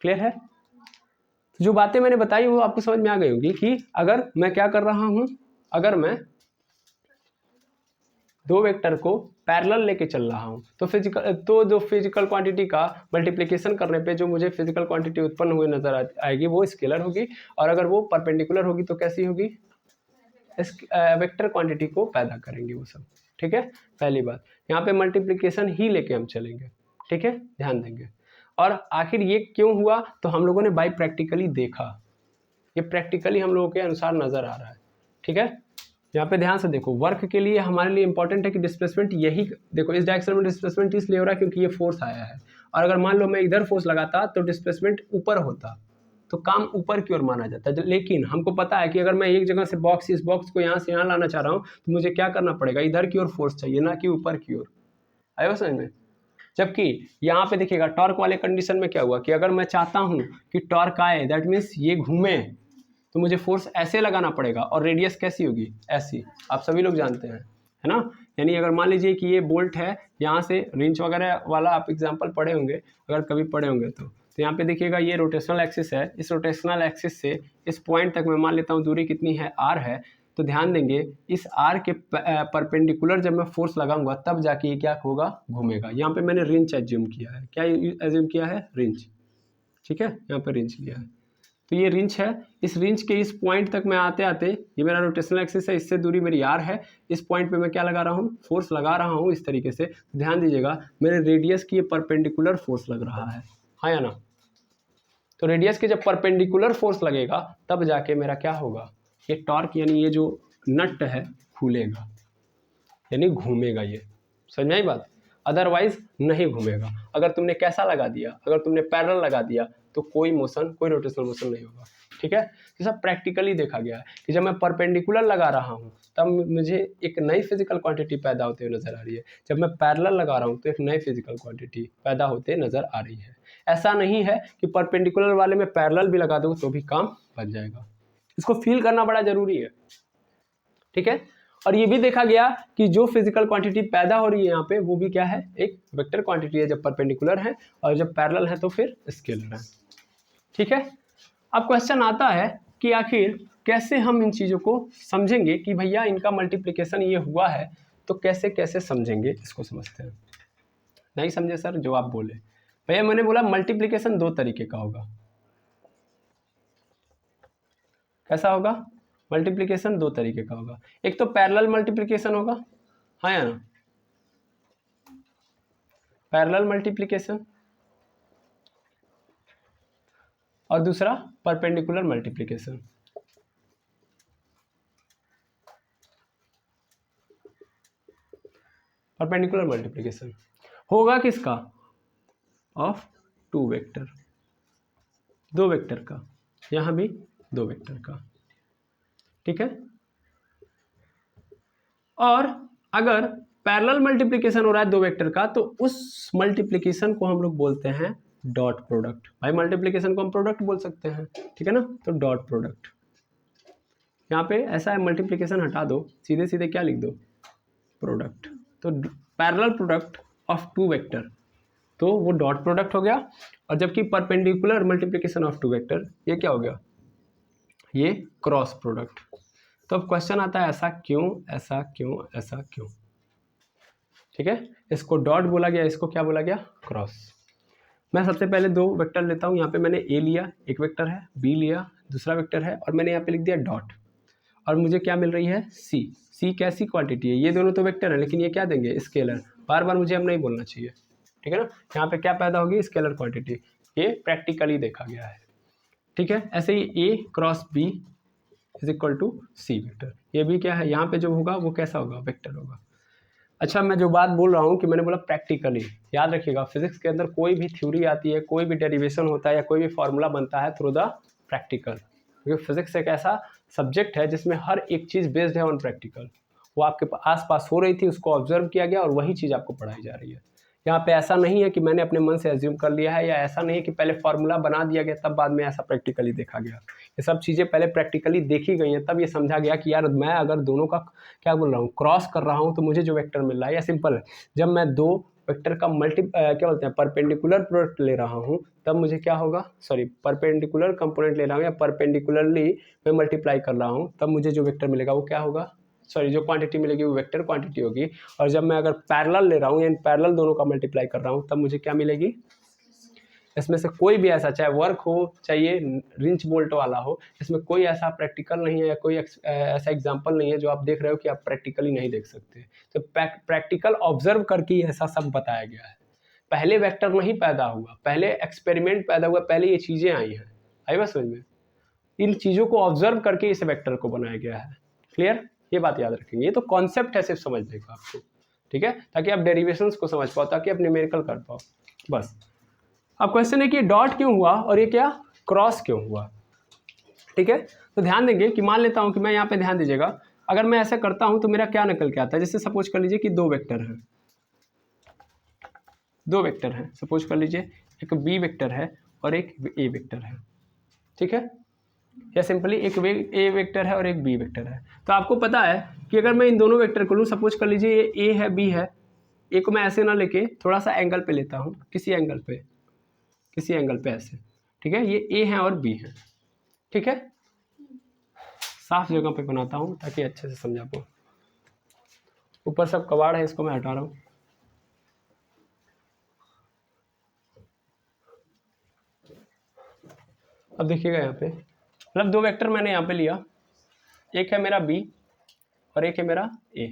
क्लियर है। तो जो बातें मैंने बताई वो आपको समझ में आ गई होगी कि अगर मैं क्या कर रहा हूं, अगर मैं दो वेक्टर को पैरेलल लेके चल रहा हूं तो जो फिजिकल क्वांटिटी का मल्टीप्लिकेशन करने पे जो मुझे फिजिकल क्वांटिटी उत्पन्न हुई नजर आएगी वो स्केलर होगी, और अगर वो परपेंडिकुलर होगी तो कैसी होगी, वेक्टर क्वांटिटी को पैदा करेंगे वो सब। ठीक है, पहली बात यहाँ पे मल्टीप्लिकेशन ही लेके हम चलेंगे। ठीक है, ध्यान देंगे। और आखिर ये क्यों हुआ, तो हम लोगों ने बाई प्रैक्टिकली देखा, ये प्रैक्टिकली हम लोगों के अनुसार नजर आ रहा है। ठीक है, यहाँ पे ध्यान से देखो, वर्क के लिए हमारे लिए इंपॉर्टेंट है कि डिस्प्लेसमेंट यही, देखो इस डायरेक्शन में डिस्प्लेसमेंट इसलिए हो रहा है क्योंकि ये फोर्स आया है, और अगर मान लो मैं इधर फोर्स लगाता तो डिस्प्लेसमेंट ऊपर होता, तो काम ऊपर की ओर माना जाता है। लेकिन हमको पता है कि अगर मैं एक जगह से बॉक्स, इस बॉक्स को यहाँ से यहाँ लाना चाह रहा हूँ तो मुझे क्या करना पड़ेगा, इधर की ओर फोर्स चाहिए, ना कि ऊपर की ओर। आयो समझ में। जबकि यहाँ पे देखिएगा टॉर्क वाले कंडीशन में क्या हुआ कि अगर मैं चाहता हूँ कि टॉर्क आए, दैट मीन्स ये घूमे, तो मुझे फोर्स ऐसे लगाना पड़ेगा, और रेडियस कैसी होगी, ऐसी। आप सभी लोग जानते हैं, है ना। यानी अगर मान लीजिए कि ये बोल्ट है, यहाँ से रिंच वगैरह वाला आप एग्जांपल पढ़े होंगे, अगर कभी पढ़े होंगे तो यहाँ पे देखिएगा ये रोटेशनल एक्सिस है, इस रोटेशनल एक्सिस से इस पॉइंट तक मैं मान लेता हूँ दूरी कितनी है, आर है। तो ध्यान देंगे इस आर के परपेंडिकुलर जब मैं फोर्स लगाऊंगा तब जाके ये क्या होगा, घूमेगा। यहाँ पे मैंने रिंच एज्यूम किया है, क्या एज्यूम किया है, रिंच। ठीक है, यहाँ पे रिंच लिया है, तो ये रिंच है। इस रिंच के इस पॉइंट तक मैं आते आते, ये मेरा रोटेशनल एक्सिस है, इससे दूरी मेरी आर है, इस पॉइंट पे मैं क्या लगा रहा हूँ, फोर्स लगा रहा हूँ इस तरीके से। ध्यान दीजिएगा मेरे रेडियस की ये परपेंडिकुलर फोर्स लग रहा है, हाँ या ना। तो रेडियस के जब परपेंडिकुलर फोर्स लगेगा तब जाके मेरा क्या होगा, ये टॉर्क यानी ये जो नट है खुलेगा, यानी घूमेगा। ये समझ में आई बात, अदरवाइज नहीं घूमेगा। अगर तुमने कैसा लगा दिया, अगर तुमने पैरेलल लगा दिया तो कोई मोशन, कोई रोटेशनल मोशन नहीं होगा। ठीक है, तो सब प्रैक्टिकली देखा गया है कि जब मैं परपेंडिकुलर लगा रहा हूँ तब मुझे एक नई फिजिकल क्वांटिटी पैदा होते हुए नजर आ रही है, जब मैं पैरेलल लगा रहा हूँ तो एक नई फिजिकल क्वांटिटी पैदा होते नजर आ रही है। ऐसा नहीं है कि परपेंडिकुलर वाले में पैरेलल भी लगा दो तो भी काम बन जाएगा, इसको फील करना बड़ा जरूरी है। ठीक है, और ये भी देखा गया कि जो फिजिकल क्वांटिटी पैदा हो रही है यहाँ पे वो भी क्या है, एक वेक्टर क्वांटिटी है जब परपेंडिकुलर है, और जब पैरेलल है तो फिर स्केलर है। ठीक है, अब क्वेश्चन आता है कि आखिर कैसे हम इन चीज़ों को समझेंगे कि भैया इनका मल्टीप्लिकेशन ये हुआ है, तो कैसे कैसे समझेंगे, इसको समझते हैं। नहीं समझे सर, जो आप बोले भैया, मैंने बोला मल्टीप्लिकेशन दो तरीके का होगा। कैसा होगा, मल्टीप्लिकेशन दो तरीके का होगा। एक तो पैरेलल मल्टीप्लिकेशन होगा, हाँ या ना, पैरेलल मल्टीप्लिकेशन, और दूसरा परपेंडिकुलर मल्टीप्लिकेशन। परपेंडिकुलर मल्टीप्लिकेशन होगा किसका, ऑफ टू वेक्टर, दो वेक्टर का, यहां भी दो वेक्टर का। ठीक है, और अगर पैरेलल मल्टीप्लिकेशन हो रहा है दो वेक्टर का तो उस मल्टीप्लिकेशन को हम लोग बोलते हैं डॉट प्रोडक्ट। भाई मल्टीप्लिकेशन को हम प्रोडक्ट बोल सकते हैं, ठीक है ना, तो डॉट प्रोडक्ट। यहाँ पे ऐसा है, मल्टीप्लिकेशन हटा दो, सीधे सीधे क्या लिख दो, प्रोडक्ट। तो parallel product of two vector, तो वो डॉट प्रोडक्ट हो गया। और जबकि perpendicular multiplication of two vector, ये क्या हो गया, ये क्रॉस प्रोडक्ट। तो अब क्वेश्चन आता है ऐसा क्यों, ऐसा क्यों, ऐसा क्यों। ठीक है, इसको डॉट बोला गया, इसको क्या बोला गया, क्रॉस। मैं सबसे पहले दो वेक्टर लेता हूँ। यहाँ पे मैंने ए लिया, एक वेक्टर है, बी लिया, दूसरा वेक्टर है, और मैंने यहाँ पे लिख दिया डॉट। और मुझे क्या मिल रही है, सी। सी कैसी क्वांटिटी है, ये दोनों तो वेक्टर है लेकिन ये क्या देंगे, स्केलर। बार बार मुझे अब नहीं बोलना चाहिए, ठीक है ना। यहाँ पे क्या पैदा होगी, स्केलर क्वांटिटी। ये प्रैक्टिकली देखा गया है। ठीक है, ऐसे ही A cross B is equal to C vector. ये भी क्या है, यहाँ पे जो होगा वो कैसा होगा, वेक्टर होगा। अच्छा, मैं जो बात बोल रहा हूँ कि मैंने बोला प्रैक्टिकली, याद रखिएगा फिजिक्स के अंदर कोई भी थ्योरी आती है, कोई भी डेरिवेशन होता है या कोई भी फॉर्मूला बनता है थ्रू द प्रैक्टिकल, क्योंकि फिजिक्स एक ऐसा सब्जेक्ट है जिसमें हर एक चीज़ बेस्ड है ऑन प्रैक्टिकल। वो आपके आसपास हो रही थी, उसको ऑब्जर्व किया गया और वही चीज़ आपको पढ़ाई जा रही है। यहाँ पे ऐसा नहीं है कि मैंने अपने मन से एज्यूम कर लिया है, या ऐसा नहीं है कि पहले फॉर्मूला बना दिया गया तब बाद में ऐसा प्रैक्टिकली देखा गया। ये सब चीज़ें पहले प्रैक्टिकली देखी गई हैं, तब ये समझा गया कि यार मैं अगर दोनों का क्या बोल रहा हूँ क्रॉस कर रहा हूँ तो मुझे जो वेक्टर मिल रहा है, या सिंपल है जब मैं दो वेक्टर का क्या बोलते हैं परपेंडिकुलर प्रोडक्ट ले रहा हूँ तब मुझे क्या होगा, सॉरी परपेंडिकुलर कंपोनेंट ले रहा हूँ या परपेंडिकुलरली मैं मल्टीप्लाई कर रहा हूँ तब मुझे जो वेक्टर मिलेगा वो क्या होगा, सॉरी जो क्वांटिटी मिलेगी वो वेक्टर क्वांटिटी होगी। और जब मैं अगर पैरेलल ले रहा हूँ या पैरेलल दोनों का मल्टीप्लाई कर रहा हूँ तब मुझे क्या मिलेगी, इसमें से कोई भी ऐसा चाहे वर्क हो चाहिए रिंच बोल्ट वाला हो, इसमें कोई ऐसा प्रैक्टिकल नहीं है या कोई ऐसा एग्जांपल नहीं है जो आप देख रहे हो कि आप प्रैक्टिकली नहीं देख सकते। तो प्रैक्टिकल ऑब्जर्व करके ऐसा सब बताया गया है। पहले वेक्टर नहीं पैदा हुआ, पहले एक्सपेरिमेंट पैदा हुआ, पहले ये चीज़ें आई हैं। आई बात समझ में? इन चीज़ों को ऑब्जर्व करके इस वेक्टर को बनाया गया है। क्लियर? ये बात याद रखेंगे। ये तो कॉन्सेप्ट है सिर्फ समझने का आपको, ठीक है, ताकि आप डेरिवेशंस को समझ पाओ, ताकि आप न्यूमेरिकल कर पाओ, बस। अब क्वेश्चन है कि डॉट क्यों हुआ और ये क्या क्रॉस क्यों हुआ, ठीक है। तो ध्यान देंगे कि मान लेता हूं कि मैं यहाँ पे, ध्यान दीजिएगा, अगर मैं ऐसा करता हूं तो मेरा क्या निकल के आता है। जैसे सपोज कर लीजिए कि दो वेक्टर हैं, सपोज कर लीजिए एक बी वेक्टर है और एक ए वेक्टर है, ठीक है, या सिंपली एक ए वेक्टर है और एक बी वेक्टर है। तो आपको पता है कि अगर मैं इन दोनों वेक्टर को लूँ, सपोज कर लीजिए ये ए है बी है, ए को मैं ऐसे ना लेके थोड़ा सा एंगल पे लेता हूँ, किसी एंगल पे ऐसे, ठीक है, ये ए है और बी है, ठीक है। साफ जगह पे बनाता हूँ ताकि अच्छे से समझा पाऊँ। ऊपर सब कबाड़ है, इसको मैं हटा रहा हूँ। अब देखिएगा यहाँ पे, मतलब दो वेक्टर मैंने यहाँ पे लिया, एक है मेरा बी और एक है मेरा ए।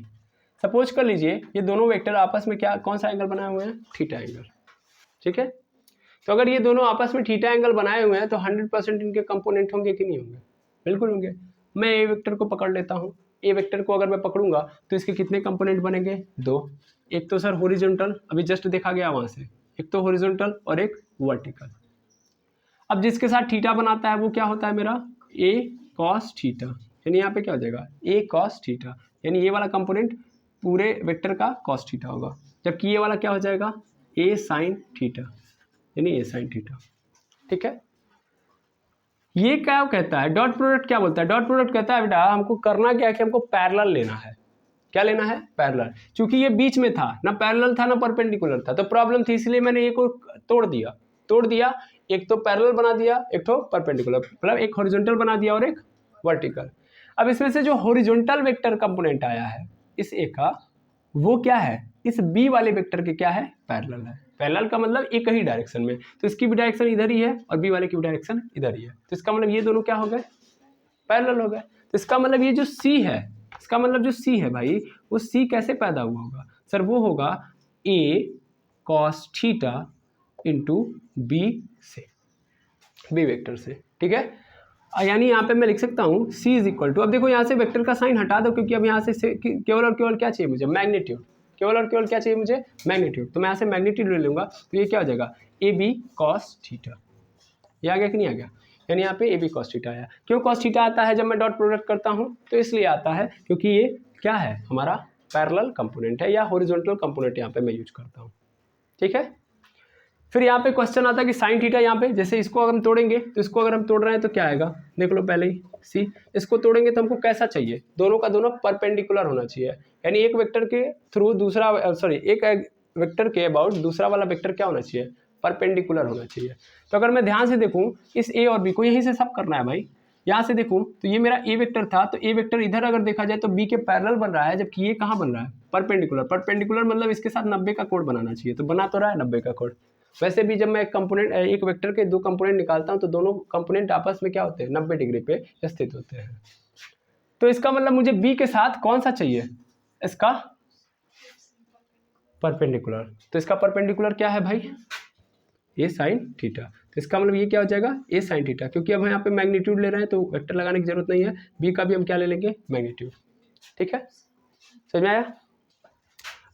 सपोज कर लीजिए ये दोनों वेक्टर आपस में क्या, कौन सा एंगल बनाए हुए हैं, थीटा एंगल, ठीक है। तो अगर ये दोनों आपस में थीटा एंगल बनाए हुए हैं तो 100% इनके कंपोनेंट होंगे कि नहीं होंगे, बिल्कुल होंगे। मैं ए वेक्टर को पकड़ लेता हूँ, ए वेक्टर को अगर मैं पकड़ूंगा तो इसके कितने कंपोनेंट बनेंगे, दो। एक तो सर हॉरिजॉन्टल, अभी जस्ट देखा गया वहां से, एक तो हॉरिजॉन्टल और एक वर्टिकल। अब जिसके साथ थीटा बनाता है वो क्या होता है मेरा, ए कॉस थीटा, यानी यहाँ पे क्या हो जाएगा ए कॉस थीटा, यानी ये वाला कंपोनेंट पूरे वेक्टर का कॉस थीटा होगा, जबकि ये वाला क्या हो जाएगा ए साइन थीटा, यानी ए साइन थीटा, ठीक है। ये क्या कहता है, डॉट प्रोडक्ट क्या बोलता है, डॉट प्रोडक्ट कहता है बेटा हमको करना क्या है कि हमको पैरेलल लेना है। क्या लेना है, पैरेलल। क्योंकि ये बीच में था, ना पैरेलल था ना परपेंडिकुलर था, तो प्रॉब्लम थी, इसलिए मैंने ये को तोड़ दिया, एक तो पैरेलल बना दिया, एक तो परपेंडिकुलर, मतलब एक हॉरिजॉन्टल बना दिया और एक वर्टिकल। अब इसमें से जो हॉरिजॉन्टल वेक्टर कंपोनेंट आया है इस ए का, वो क्या है, इस बी वाले वेक्टर के क्या है, पैरेलल है। पैरेलल का मतलब एक ही डायरेक्शन में, तो इसकी भी डायरेक्शन इधर ही है और बी वाले की भी डायरेक्शन इधर ही है, तो इसका मतलब ये दोनों क्या हो गए, पैरेलल हो गए। तो इसका मतलब ये जो सी है, इसका मतलब जो सी है भाई, वो सी कैसे पैदा हुआ होगा, सर वो होगा ए कॉस थीटा इंटू बी से, बी वेक्टर से, ठीक है। यानी यहाँ पे मैं लिख सकता हूँ c इज इक्वल टू, अब देखो यहाँ से वेक्टर का साइन हटा दो, क्योंकि अब यहाँ से केवल और केवल क्या चाहिए मुझे, मैग्नीट्यूड, केवल और केवल क्या चाहिए मुझे, मैग्नीट्यूड। तो मैं यहाँ से मैग्नीट्यूड ले लूँगा, तो ये क्या हो जाएगा ए बी कॉस थीटा, ये आ गया कि नहीं आ गया, यानी यहाँ पे ए बी कॉस थीटा आया। क्यों कॉस थीटा आता है जब मैं डॉट प्रोडक्ट करता हूँ, तो इसलिए आता है क्योंकि ये क्या है हमारा पैरेलल कंपोनेंट है, या हॉरिजॉन्टल कंपोनेंट यहाँ पे मैं यूज करता हूँ, ठीक है। फिर यहाँ पे क्वेश्चन आता है कि साइन थीटा, यहाँ पे जैसे इसको अगर हम तोड़ेंगे, तो इसको अगर हम तोड़ रहे हैं तो क्या आएगा, देख लो पहले ही सी, इसको तोड़ेंगे तो हमको कैसा चाहिए, दोनों का दोनों परपेंडिकुलर होना चाहिए, यानी एक वेक्टर के थ्रू दूसरा, सॉरी एक वेक्टर के अबाउट दूसरा वाला वेक्टर क्या होना चाहिए, परपेंडिकुलर होना चाहिए। तो अगर मैं ध्यान से देखूँ इस ए और बी को, यहीं से सब करना है भाई, यहाँ से देखूँ तो ये मेरा ए वेक्टर था, तो ए वेक्टर इधर अगर देखा जाए तो बी के पैरेलल बन रहा है, जबकि ये कहाँ बन रहा है, परपेंडिकुलर मतलब इसके साथ 90 का कोण बनाना चाहिए, तो बना तो रहा है 90 का कोण। वैसे भी जब मैं एक वेक्टर के दो कंपोनेंट निकालता हूं तो दोनों कंपोनेंट आपस में क्या होते हैं, 90 डिग्री पे स्थित होते हैं। तो इसका मतलब मुझे बी के साथ कौन सा चाहिए, इसका परपेंडिकुलर। तो इसका परपेंडिकुलर क्या है भाई, ए साइन थीटा। तो इसका मतलब ये क्या हो जाएगा, ए साइन थीटा, क्योंकि अब हम यहाँ पे मैग्नीट्यूड ले रहे हैं तो वेक्टर लगाने की जरूरत नहीं है, बी का भी हम क्या ले लेंगे, मैग्नीट्यूड, ठीक है, समझ में आया।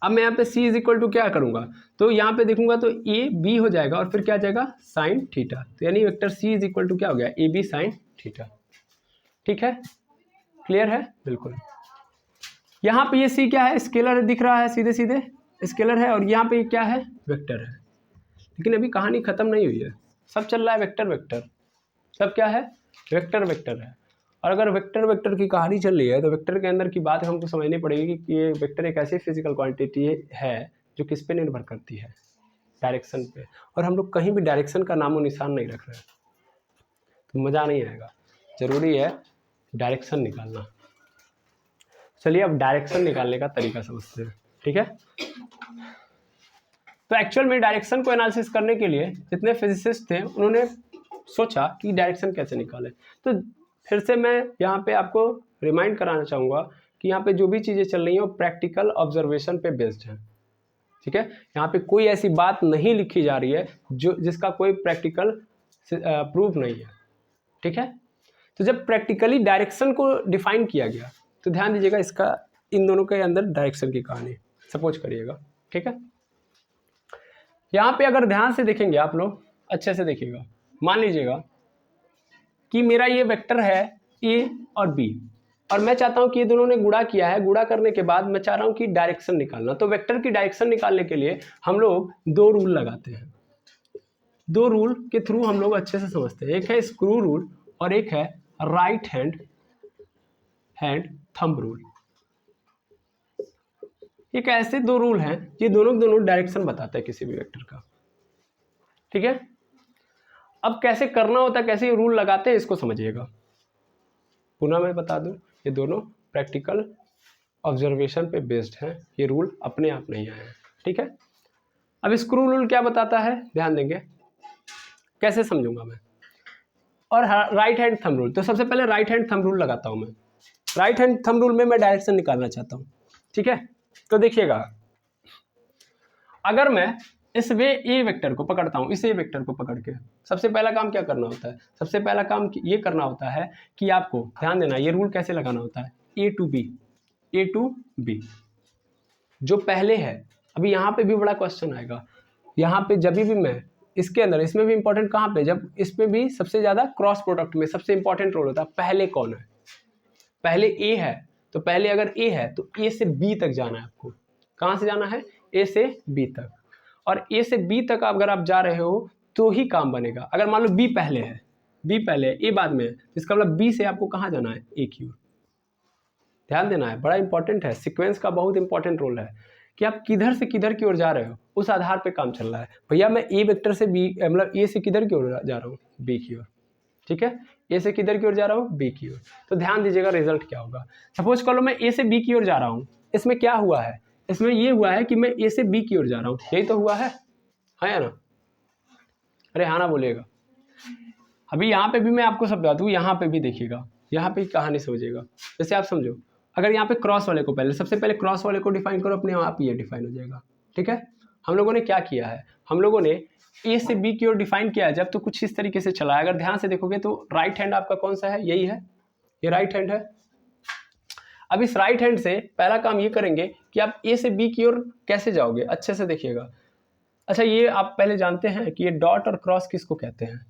अब मैं यहाँ पे c इज इक्वल टू क्या करूँगा, तो यहाँ पे देखूंगा तो ए बी हो जाएगा और फिर क्या आ जाएगा साइन थीटा, तो यानी vector c is equal to क्या हो गया ए बी साइन थीटा। ठीक है, क्लियर है बिल्कुल। यहाँ पे ये c क्या है, स्केलर दिख रहा है, सीधे सीधे स्केलर है, और यहाँ पे क्या है वेक्टर है। लेकिन अभी कहानी खत्म नहीं हुई है, सब चल रहा है वेक्टर वेक्टर, सब क्या है वेक्टर वेक्टर है। और अगर वेक्टर वेक्टर की कहानी चल रही है तो वेक्टर के अंदर की बात हमको समझनी पड़ेगी कि ये वेक्टर एक ऐसी फिजिकल क्वांटिटी है जो किस पे निर्भर करती है, डायरेक्शन पे, और हम लोग कहीं भी डायरेक्शन का नामो निशान नहीं रख रहे हैं तो मज़ा नहीं आएगा। ज़रूरी है डायरेक्शन निकालना। चलिए अब डायरेक्शन निकालने का तरीका समझते हैं। ठीक है, तो एक्चुअल में डायरेक्शन को एनालिसिस करने के लिए जितने फिजिसिस्ट थे उन्होंने सोचा कि डायरेक्शन कैसे निकालें। तो फिर से मैं यहाँ पे आपको रिमाइंड कराना चाहूँगा कि यहाँ पे जो भी चीज़ें चल रही हैं वो प्रैक्टिकल ऑब्जर्वेशन पे बेस्ड है। ठीक है, यहाँ पे कोई ऐसी बात नहीं लिखी जा रही है जो जिसका कोई प्रैक्टिकल प्रूफ नहीं है। ठीक है, तो जब प्रैक्टिकली डायरेक्शन को डिफाइन किया गया तो ध्यान दीजिएगा इसका इन दोनों के अंदर डायरेक्शन की कहानी सपोज करिएगा। ठीक है, यहाँ पे अगर ध्यान से देखेंगे आप लोग, अच्छे से देखिएगा, मान लीजिएगा कि मेरा ये वेक्टर है ए और बी, और मैं चाहता हूँ कि ये दोनों ने गुणा किया है, गुणा करने के बाद मैं चाह रहा हूँ कि डायरेक्शन निकालना। तो वेक्टर की डायरेक्शन निकालने के लिए हम लोग दो रूल लगाते हैं, दो रूल के थ्रू हम लोग अच्छे से समझते हैं। एक है स्क्रू रूल और एक है राइट हैंड थंब रूल। एक ऐसे दो रूल हैं ये दोनों डायरेक्शन बताते हैं किसी भी वेक्टर का। ठीक है, अब कैसे करना होता है, कैसे रूल लगाते हैं इसको समझिएगा। पुनः मैं बता दूं ये दोनों प्रैक्टिकल ऑब्जर्वेशन पे बेस्ड हैं, ये रूल अपने आप नहीं आए हैं। ठीक है, अब स्क्रू रूल क्या बताता है ध्यान देंगे, कैसे समझूंगा मैं, और राइट हैंड थंब रूल। तो सबसे पहले राइट हैंड थंब रूल लगाता हूं मैं। राइट हैंड थंब रूल में मैं डायरेक्शन निकालना चाहता हूं। ठीक है, तो देखिएगा अगर मैं इस वे ए वेक्टर को पकड़ता हूं, इस ए वेक्टर को पकड़ के सबसे पहला काम क्या करना होता है, सबसे पहला काम ये करना होता है कि आपको ध्यान देना ये रूल कैसे लगाना होता है, ए टू बी जो पहले है। अभी यहाँ पे भी बड़ा क्वेश्चन आएगा, यहाँ पे जब भी मैं इसके अंदर, इसमें भी इंपॉर्टेंट कहाँ पे, जब इसमें भी सबसे ज्यादा क्रॉस प्रोडक्ट में सबसे इंपॉर्टेंट रोल होता है पहले कौन है, पहले ए है, तो पहले अगर ए है तो ए से बी तक जाना है आपको। कहाँ से जाना है, ए से बी तक, और ए से बी तक अगर आप जा रहे हो तो ही काम बनेगा। अगर मान लो बी पहले है, बी पहले है, ए बाद में है, तो इसका मतलब बी से आपको कहाँ जाना है, ए की ओर। ध्यान देना है, बड़ा इंपॉर्टेंट है, सीक्वेंस का बहुत इंपॉर्टेंट रोल है कि आप किधर से किधर की ओर जा रहे हो, उस आधार पे काम चल रहा है। भैया मैं ए वेक्टर से बी, मतलब ए से किधर की ओर जा रहा हूँ, बी की ओर। ठीक है, ए से किधर की ओर जा रहा हूँ, बी की ओर। तो ध्यान दीजिएगा रिजल्ट क्या होगा। सपोज कर लो मैं ए से बी की ओर जा रहा हूँ, इसमें क्या हुआ है, इसमें ये हुआ है कि मैं ए से बी की ओर जा रहा हूँ, यही तो हुआ है या ना? अरे हाँ ना बोलिएगा। अभी यहाँ पे भी मैं आपको सब बता दूँ, यहाँ पे भी देखिएगा, यहाँ पे कहानी समझिएगा। जैसे आप समझो, अगर यहाँ पे क्रॉस वाले को पहले, सबसे पहले क्रॉस वाले को डिफाइन करो, अपने आप ये डिफाइन हो जाएगा। ठीक है, हम लोगों ने क्या किया है, हम लोगों ने ए से बी की ओर डिफाइन किया है जब, तो कुछ इस तरीके से चला है। अगर ध्यान से देखोगे तो राइट हैंड आपका कौन सा है, यही है, ये राइट हैंड है। अब इस राइट हैंड से पहला काम ये करेंगे कि आप ए से बी की ओर कैसे जाओगे, अच्छे से देखिएगा। अच्छा, ये आप पहले जानते हैं कि ये डॉट और क्रॉस किसको कहते हैं,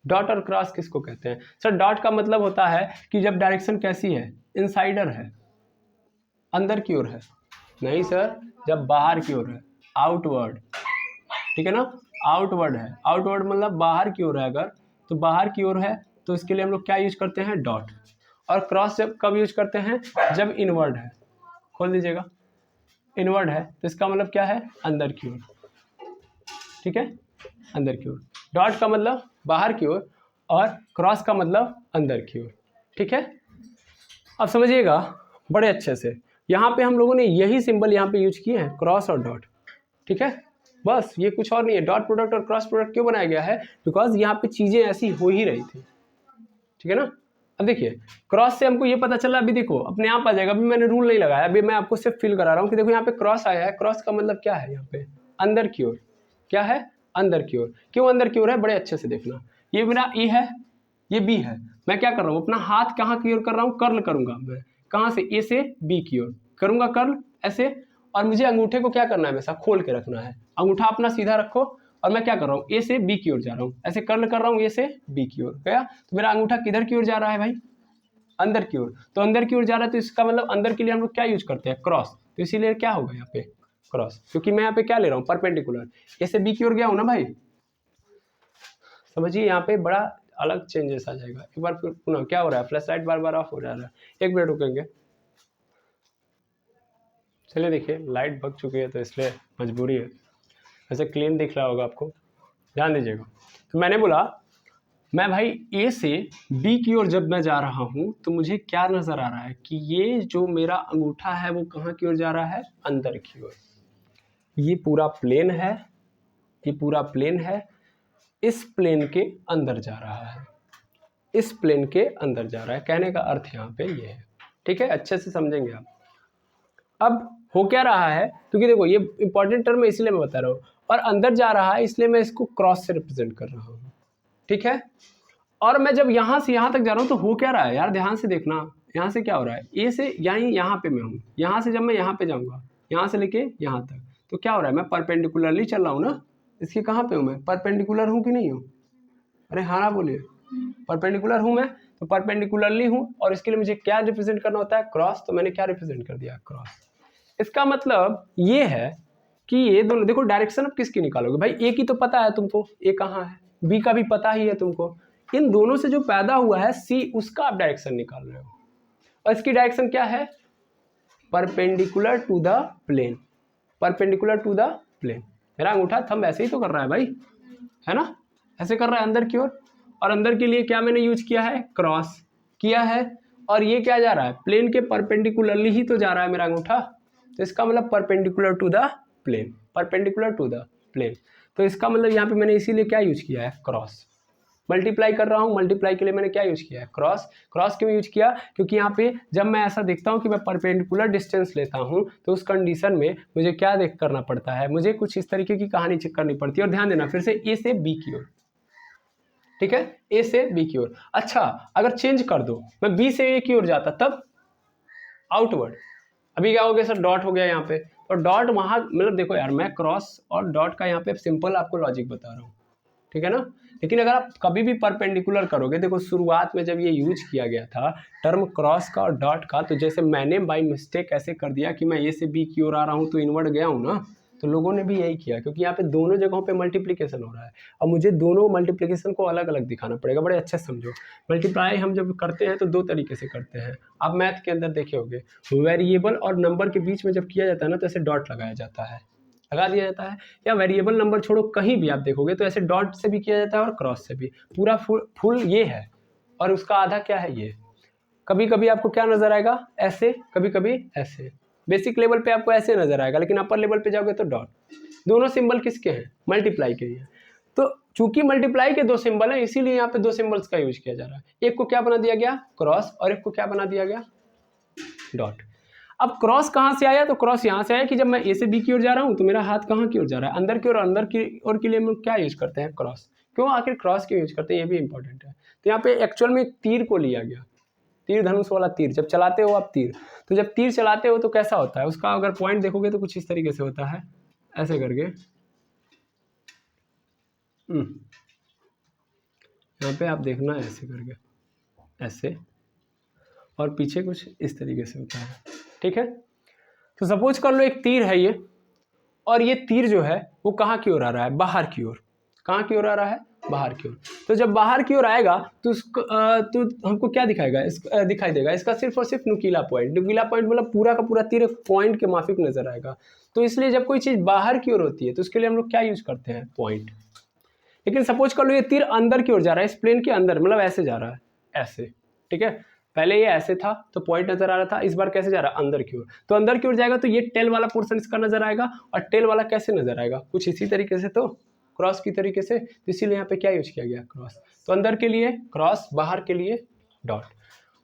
डॉट और क्रॉस किसको कहते हैं? सर डॉट का मतलब होता है कि जब डायरेक्शन कैसी है, इनसाइडर है, अंदर की ओर है। नहीं सर, जब बाहर की ओर है, आउटवर्ड। ठीक है ना, आउटवर्ड है, आउटवर्ड मतलब बाहर की ओर है। अगर तो बाहर की ओर है तो इसके लिए हम लोग क्या यूज करते हैं, डॉट। और क्रॉस जब कब यूज करते हैं, जब इनवर्ड है। खोल दीजिएगा, इनवर्ड है तो इसका मतलब क्या है, अंदर की ओर। ठीक है, अंदर की ओर। डॉट का मतलब बाहर की ओर और क्रॉस का मतलब अंदर की ओर। ठीक है, अब समझिएगा बड़े अच्छे से, यहाँ पे हम लोगों ने यही सिंबल यहाँ पे यूज किए हैं, क्रॉस और डॉट। ठीक है, बस ये कुछ और नहीं है। डॉट प्रोडक्ट और क्रॉस प्रोडक्ट क्यों बनाया गया है, बिकॉज यहाँ पे चीजें ऐसी हो ही रही थी। ठीक है ना, अब देखिए क्रॉस से हमको ये पता चला, अभी देखो अपने आप आ जाएगा, अभी मैंने रूल नहीं लगाया, अभी मैं आपको सिर्फ फील करा रहा हूँ कि देखो यहाँ पे क्रॉस आया है, क्रॉस का मतलब क्या है, यहाँ पे अंदर की ओर। क्या है, अंदर की ओर। क्यों अंदर की ओर है, बड़े अच्छे से देखना, ये मेरा ए है, ये बी है, मैं क्या कर रहा हूँ, अपना हाथ कहाँ की ओर कर रहा हूँ, कर्ल करूंगा मैं, कहाँ से, ए से बी की ओर करूंगा कर्ल ऐसे, और मुझे अंगूठे को क्या करना है, हमेशा खोल के रखना है। अंगूठा अपना सीधा रखो और मैं क्या कर रहा हूँ, ए से बी की ओर जा रहा हूँ, ऐसे कर्ल कर रहा हूँ ए से बी की ओर, गया। तो मेरा अंगूठा किधर की ओर जा रहा है भाई, अंदर की ओर। तो अंदर की ओर जा रहा है तो इसका मतलब अंदर के लिए हम लोग क्या यूज करते हैं, क्रॉस। तो इसीलिए क्या होगा यहाँ पे क्रॉस, क्योंकि मैं यहाँ पे क्या ले रहा हूँ, परपेंडिकुलर। ए से बी की ओर गया हूँ ना भाई, समझिए यहाँ पे बड़ा अलग चेंजेस आ जाएगा। एक बार फिर पुनः क्या हो रहा है, flash light bar bar of हो जा रहा है, एक मिनट रुकेंगे। चलिए देखिए लाइट भग चुकी है तो इसलिए मजबूरी है, वैसे क्लीन दिख रहा होगा आपको, ध्यान दीजिएगा। तो मैंने बोला मैं भाई ए से बी की ओर जब मैं जा रहा हूं तो मुझे क्या नजर आ रहा है कि ये जो मेरा अंगूठा है वो कहाँ की ओर जा रहा है, अंदर की ओर। ये पूरा प्लेन है, ये पूरा प्लेन है, इस प्लेन के अंदर जा रहा है, इस प्लेन के अंदर जा रहा है। कहने का अर्थ यहाँ पे ये है, ठीक है, अच्छे से समझेंगे आप। अब हो क्या रहा है, क्योंकि देखो ये इंपॉर्टेंट टर्म है इसलिए मैं बता रहा हूँ, और अंदर जा रहा है इसलिए मैं इसको क्रॉस से रिप्रेजेंट कर रहा हूँ, ठीक है। और मैं जब यहाँ से यहाँ तक जा रहा हूँ तो हो क्या रहा है यार, ध्यान से देखना, यहाँ से क्या हो रहा है, ए से यहाँ पे मैं हूँ, यहाँ से जब मैं यहाँ पे जाऊँगा, यहाँ से लेके यहाँ तक, तो क्या हो रहा है, मैं परपेंडिकुलरली चल रहा हूँ ना, इसके कहाँ पे हूँ मैं, परपेंडिकुलर हूँ कि नहीं हूँ, अरे हाँ ना बोलिए, परपेंडिकुलर हूँ मैं, तो परपेंडिकुलरली हूँ, और इसके लिए मुझे क्या रिप्रेजेंट करना होता है, क्रॉस। तो मैंने क्या रिप्रेजेंट कर दिया, क्रॉस। इसका मतलब ये है कि ये दोनों, देखो डायरेक्शन अब किसकी निकालोगे भाई, ए की तो पता है तुमको, ए कहाँ है, बी का भी पता ही है तुमको, इन दोनों से जो पैदा हुआ है सी, उसका आप डायरेक्शन निकाल रहे हो, और इसकी डायरेक्शन क्या है, perpendicular to the plane, perpendicular to the plane. मेरा अंगूठा थंब ऐसे ही तो कर रहा है भाई, है ना, ऐसे कर रहा है अंदर की ओर, और अंदर के लिए क्या मैंने यूज किया है, क्रॉस किया है, और ये क्या जा रहा है, प्लेन के परपेंडिकुलरली ही तो जा रहा है मेरा अंगूठा, तो इसका मतलब perpendicular to the plane, perpendicular to the plane. तो इसका मतलब यहाँ पे मैंने इसीलिए क्या यूज किया है, क्रॉस। मल्टीप्लाई कर रहा हूँ, मल्टीप्लाई के लिए मैंने क्या यूज किया है, क्रॉस। क्रॉस क्यों यूज किया, क्योंकि यहाँ पे जब मैं ऐसा देखता हूँ कि मैं परपेंडिकुलर डिस्टेंस लेता हूँ तो उस कंडीशन में मुझे क्या देख करना पड़ता है, मुझे कुछ इस तरीके की कहानी चेक करनी पड़ती है। और ध्यान देना फिर से ए से बी की ओर, ठीक है, ए से बी की ओर। अच्छा अगर चेंज कर दो, मैं बी से ए की ओर जाता तब आउटवर्ड, अभी क्या हो गया सर, डॉट हो गया यहाँ पे, और डॉट वहां, मतलब देखो यार मैं क्रॉस और डॉट का यहाँ पे सिंपल आपको लॉजिक बता रहा हूँ, ठीक है ना। लेकिन अगर आप कभी भी परपेंडिकुलर करोगे, देखो शुरुआत में जब ये यूज किया गया था टर्म क्रॉस का और डॉट का, तो जैसे मैंने बाय मिस्टेक ऐसे कर दिया कि मैं ए से बी की ओर आ रहा हूँ तो इनवर्ड गया हूँ ना, तो लोगों ने भी यही किया, क्योंकि यहाँ पे दोनों जगहों पे मल्टीप्लिकेशन हो रहा है, और मुझे दोनों मल्टीप्लिकेशन को अलग अलग दिखाना पड़ेगा। बड़े अच्छे से समझो, मल्टीप्लाई हम जब करते हैं तो दो तरीके से करते हैं, आप मैथ के अंदर देखे होंगे, वेरिएबल और नंबर के बीच में जब किया जाता है ना तो ऐसे डॉट लगाया जाता है, लगा दिया जाता है, या वेरिएबल नंबर छोड़ो कहीं भी आप देखोगे तो ऐसे डॉट से भी किया जाता है और क्रॉस से भी। पूरा फुल ये है, और उसका आधा क्या है ये, कभी कभी आपको क्या नजर आएगा ऐसे, कभी कभी ऐसे, बेसिक लेवल पे आपको ऐसे नजर आएगा, लेकिन अपर लेवल पे जाओगे तो डॉट। दोनों सिंबल किसके हैं, मल्टीप्लाई के लिए। तो चूंकि मल्टीप्लाई के दो सिंबल है इसीलिए यहाँ पे दो सिंबल्स का यूज किया जा रहा है, एक को क्या बना दिया गया, क्रॉस, और एक को क्या बना दिया गया, डॉट। अब क्रॉस कहाँ से आया, तो क्रॉस यहाँ से आया कि जब मैं ए से बी की ओर जा रहा हूँ तो मेरा हाथ कहाँ की ओर जा रहा है, अंदर की ओर, अंदर की ओर के लिए हम लोग क्या यूज करते हैं, क्रॉस। क्यों, आखिर क्रॉस क्यों यूज करते हैं, ये भी इंपॉर्टेंट है। तो यहाँ पे एक्चुअल में तीर को लिया गया, तीर धनुष वाला तीर, जब चलाते हो आप तीर, तो जब तीर चलाते हो तो कैसा होता है, उसका अगर पॉइंट देखोगे तो कुछ इस तरीके से होता है, ऐसे करके, यहाँ पे आप देखना ऐसे करके, ऐसे, और पीछे कुछ इस तरीके से होता है, ठीक है। तो सपोज कर लो एक तीर है ये, और ये तीर जो है वो कहाँ की ओर आ रहा है, बाहर की ओर, कहाँ की ओर आ रहा है, बाहर की ओर। तो जब बाहर की ओर आएगा तो उसको तो हमको क्या दिखाएगा, दिखाई देगा इसका सिर्फ और सिर्फ नुकीला पॉइंट। नुकीला पॉइंट मतलब पूरा का पूरा तीर एक पॉइंट के माफिक नजर आएगा। तो इसलिए जब कोई चीज बाहर की ओर होती है तो उसके लिए हम लोग क्या यूज करते हैं, पॉइंट। लेकिन सपोज कर लो ये तीर अंदर की ओर जा रहा है, इस प्लेन के अंदर, मतलब ऐसे जा रहा है, ऐसे, ठीक है। पहले ये ऐसे था तो पॉइंट नजर आ रहा था, इस बार कैसे जा रहा है, अंदर की ओर। तो अंदर की ओर जाएगा तो ये टेल वाला पोर्शन इसका नजर आएगा, और टेल वाला कैसे नजर आएगा, कुछ इसी तरीके से, तो क्रॉस की तरीके से। तो इसीलिए यहाँ पे क्या यूज किया गया, क्रॉस। तो अंदर के लिए क्रॉस, बाहर के लिए डॉट।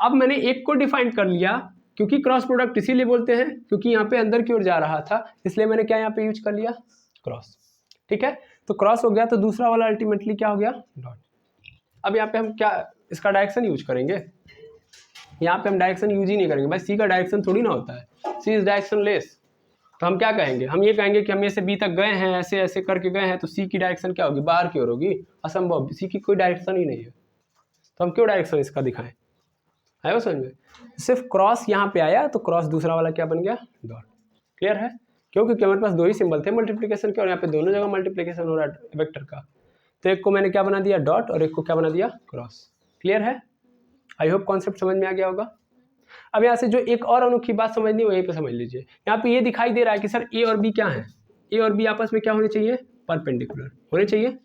अब मैंने एक को डिफाइन कर लिया, क्योंकि क्रॉस प्रोडक्ट इसीलिए बोलते हैं क्योंकि यहाँ पे अंदर की ओर जा रहा था, इसलिए मैंने क्या यहाँ पे यूज कर लिया, क्रॉस, ठीक है। तो क्रॉस हो गया, तो दूसरा वाला अल्टीमेटली क्या हो गया, डॉट। अब यहाँ पे हम क्या इसका डायरेक्शन यूज करेंगे, यहाँ पे हम डायरेक्शन यूज ही नहीं करेंगे भाई, सी का डायरेक्शन थोड़ी ना होता है, सी इज डायरेक्शन लेस, तो हम क्या कहेंगे, हम ये कहेंगे कि हम ए से बी तक गए हैं, ऐसे ऐसे करके गए हैं, तो सी की डायरेक्शन क्या होगी, बाहर की ओर होगी, असंभव, सी की कोई डायरेक्शन ही नहीं है, तो हम क्यों डायरेक्शन इसका दिखाएं, है वो समझ में। सिर्फ क्रॉस यहाँ पे आया तो क्रॉस दूसरा वाला क्या बन गया, डॉट। क्लियर है, क्योंकि हमारे पास दो ही सिंबल थे मल्टीप्लिकेशन के और यहाँ पे दोनों जगह मल्टीप्लिकेशन हो रहा है वेक्टर का, तो एक को मैंने क्या बना दिया डॉट और एक को क्या बना दिया क्रॉस। क्लियर है, आई होप कॉन्सेप्ट समझ में आ गया होगा। अब यहाँ से जो एक और अनोखी बात समझनी है यहीं पे समझ लीजिए, यहाँ पे ये दिखाई दे रहा है कि सर ए और बी क्या है, ए और बी आपस में क्या होने चाहिए, परपेंडिकुलर होने चाहिए,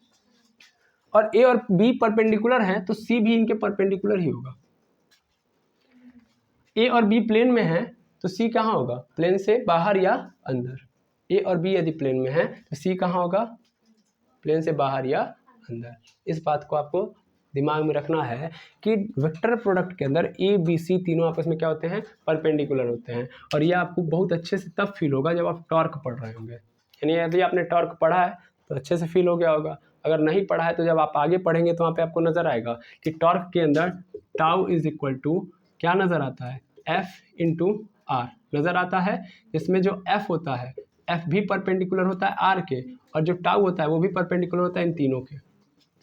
और ए और बी परपेंडिकुलर है तो सी भी इनके परपेंडिकुलर ही होगा। ए और बी प्लेन में है तो सी कहाँ होगा, प्लेन से बाहर या अंदर। ए और बी यदि प्लेन में है तो सी कहाँ होगा, प्लेन से बाहर या अंदर। इस बात को आपको दिमाग में रखना है कि वेक्टर प्रोडक्ट के अंदर ए बी सी तीनों आपस में क्या होते हैं, परपेंडिकुलर होते हैं। और ये आपको बहुत अच्छे से तब फील होगा जब आप टॉर्क पढ़ रहे होंगे, यानी यदि आपने टॉर्क पढ़ा है तो अच्छे से फील हो गया होगा, अगर नहीं पढ़ा है तो जब आप आगे पढ़ेंगे तो वहाँ पे आपको नजर आएगा कि टॉर्क के अंदर टाउ इज इक्वल टू क्या नजर आता है, एफ इंटू आर नजर आता है, जिसमें जो एफ होता है एफ भी परपेंडिकुलर होता है आर के, और जो टाउ होता है वो भी परपेंडिकुलर होता है इन तीनों के।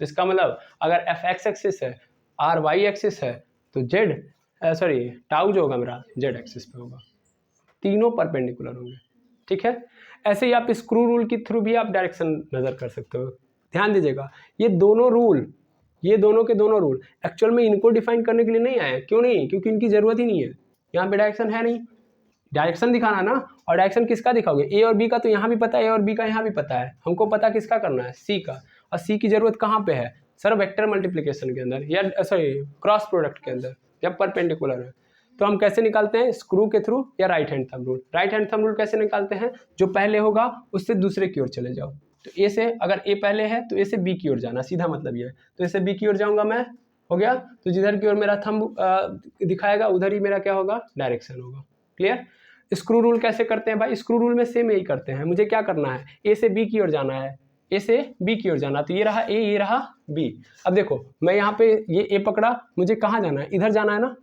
तो इसका मतलब अगर एफ एक्स एक्सिस है, आर वाई एक्सिस है, तो जेड सॉरी टाउ जो होगा मेरा जेड एक्सिस पे होगा, तीनों परपेंडिकुलर होंगे। ठीक है, ऐसे ही आप स्क्रू रूल के थ्रू भी आप डायरेक्शन नजर कर सकते हो। ध्यान दीजिएगा, ये दोनों रूल, ये दोनों के दोनों रूल एक्चुअल में इनको डिफाइन करने के लिए नहीं आए। क्यों नहीं, क्योंकि इनकी जरूरत ही नहीं है, यहाँ पे डायरेक्शन है नहीं, डायरेक्शन दिखाना ना, और डायरेक्शन किसका दिखाओगे, ए और बी का तो यहाँ भी पता है, ए और बी का यहाँ भी पता है, हमको पता किसका करना है, सी का। और सी की जरूरत कहाँ पे है सर, वेक्टर मल्टीप्लिकेशन के अंदर या सॉरी क्रॉस प्रोडक्ट के अंदर जब परपेंडिकुलर है। तो हम कैसे निकालते हैं, स्क्रू के थ्रू या right hand thumb rule. Right hand thumb rule कैसे निकालते हैं, जो पहले होगा उससे दूसरे की ओर चले जाओ। तो ए से अगर ए पहले है तो ए से बी की ओर जाना, सीधा मतलब ये है, तो ए से बी की ओर जाऊंगा मैं, हो गया, तो जिधर की ओर मेरा थंब दिखाएगा उधर ही मेरा क्या होगा, डायरेक्शन होगा। क्लियर। स्क्रू रूल कैसे करते हैं भाई, स्क्रू रूल में सेम यही करते हैं, मुझे क्या करना है, ए से बी की ओर जाना है, ए से बी की ओर जाना, तो ये रहा ए, ये रहा बी। अब देखो मैं यहाँ पे ये ए पकड़ा, मुझे कहाँ जाना है, इधर जाना है ना,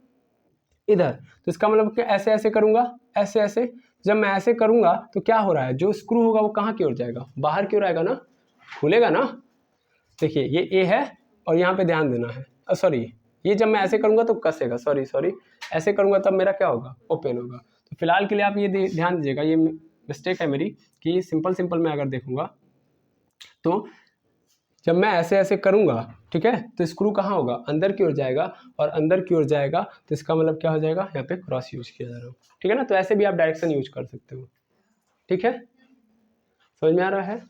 इधर, तो इसका मतलब कि ऐसे ऐसे करूंगा, ऐसे ऐसे, जब मैं ऐसे करूंगा तो क्या हो रहा है, जो स्क्रू होगा वो कहाँ की ओर जाएगा, बाहर की ओर आएगा ना, खुलेगा ना। देखिए ये ए है और यहाँ पे ध्यान देना है, सॉरी ये जब मैं ऐसे करूंगा तो कसेगा, सॉरी ऐसे करूंगा तब मेरा क्या होगा, ओपन होगा। तो फिलहाल के लिए आप ये ध्यान दीजिएगा, ये मिस्टेक है मेरी कि सिंपल मैं अगर देखूंगा तो जब मैं ऐसे ऐसे करूंगा, ठीक है, तो स्क्रू कहाँ होगा, अंदर की ओर जाएगा, और अंदर की ओर जाएगा तो इसका मतलब क्या हो जाएगा, यहाँ पे क्रॉस यूज किया जा रहा है। ठीक है ना, तो ऐसे भी आप डायरेक्शन यूज कर सकते हो। ठीक है, समझ में आ रहा है,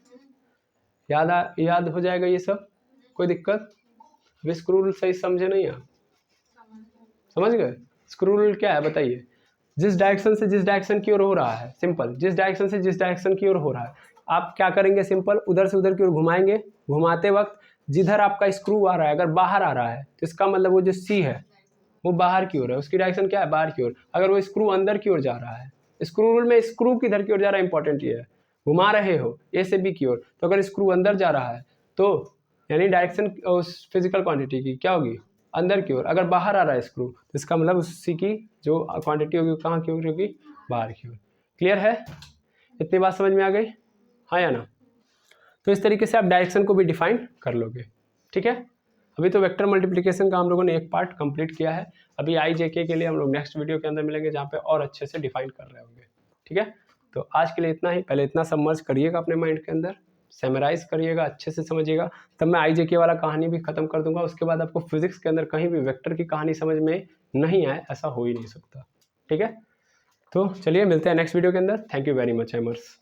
याद हो जाएगा ये सब, कोई दिक्कत। अभी स्क्रू रूल सही समझे नहीं आप, समझ गए। स्क्रू रूल क्या है बताइए, जिस डायरेक्शन से जिस डायरेक्शन की ओर हो रहा है, सिंपल, जिस डायरेक्शन से जिस डायरेक्शन की ओर हो रहा है, आप क्या करेंगे, सिंपल उधर से उधर की ओर घुमाएंगे, घुमाते वक्त जिधर आपका स्क्रू आ रहा है अगर बाहर आ रहा है तो इसका मतलब वो जो सी है वो बाहर की ओर है, उसकी डायरेक्शन क्या है, बाहर की ओर। अगर वो स्क्रू अंदर की ओर जा रहा है, स्क्रू रूल में स्क्रू किधर की ओर जा रहा है इंपॉर्टेंट ये है, घुमा रहे हो ए से बी की ओर, तो अगर स्क्रू अंदर जा रहा है तो यानी डायरेक्शन उस फिजिकल क्वांटिटी की क्या होगी, अंदर की ओर। अगर बाहर आ रहा है स्क्रू तो इसका मतलब उसी की जो क्वांटिटी होगी कहाँ की ओर होगी, बाहर की ओर। क्लियर है, इतनी बात समझ में आ गई, हाँ या ना। तो इस तरीके से आप डायरेक्शन को भी डिफाइन कर लोगे। ठीक है, अभी तो वेक्टर मल्टीप्लिकेशन का हम लोगों ने एक पार्ट कंप्लीट किया है, अभी आई जेके के लिए हम लोग नेक्स्ट वीडियो के अंदर मिलेंगे जहाँ पे और अच्छे से डिफाइन कर रहे होंगे। ठीक है, तो आज के लिए इतना ही, पहले इतना सबमर्ज करिएगा अपने माइंड के अंदर, सेमराइज करिएगा, अच्छे से समझिएगा, तब मैं आई जेके वाला कहानी भी खत्म कर दूंगा। उसके बाद आपको फिजिक्स के अंदर कहीं भी वेक्टर की कहानी समझ में नहीं आए, ऐसा हो ही नहीं सकता। ठीक है, तो चलिए मिलते हैं नेक्स्ट वीडियो के अंदर। Thank you very much एमर्स।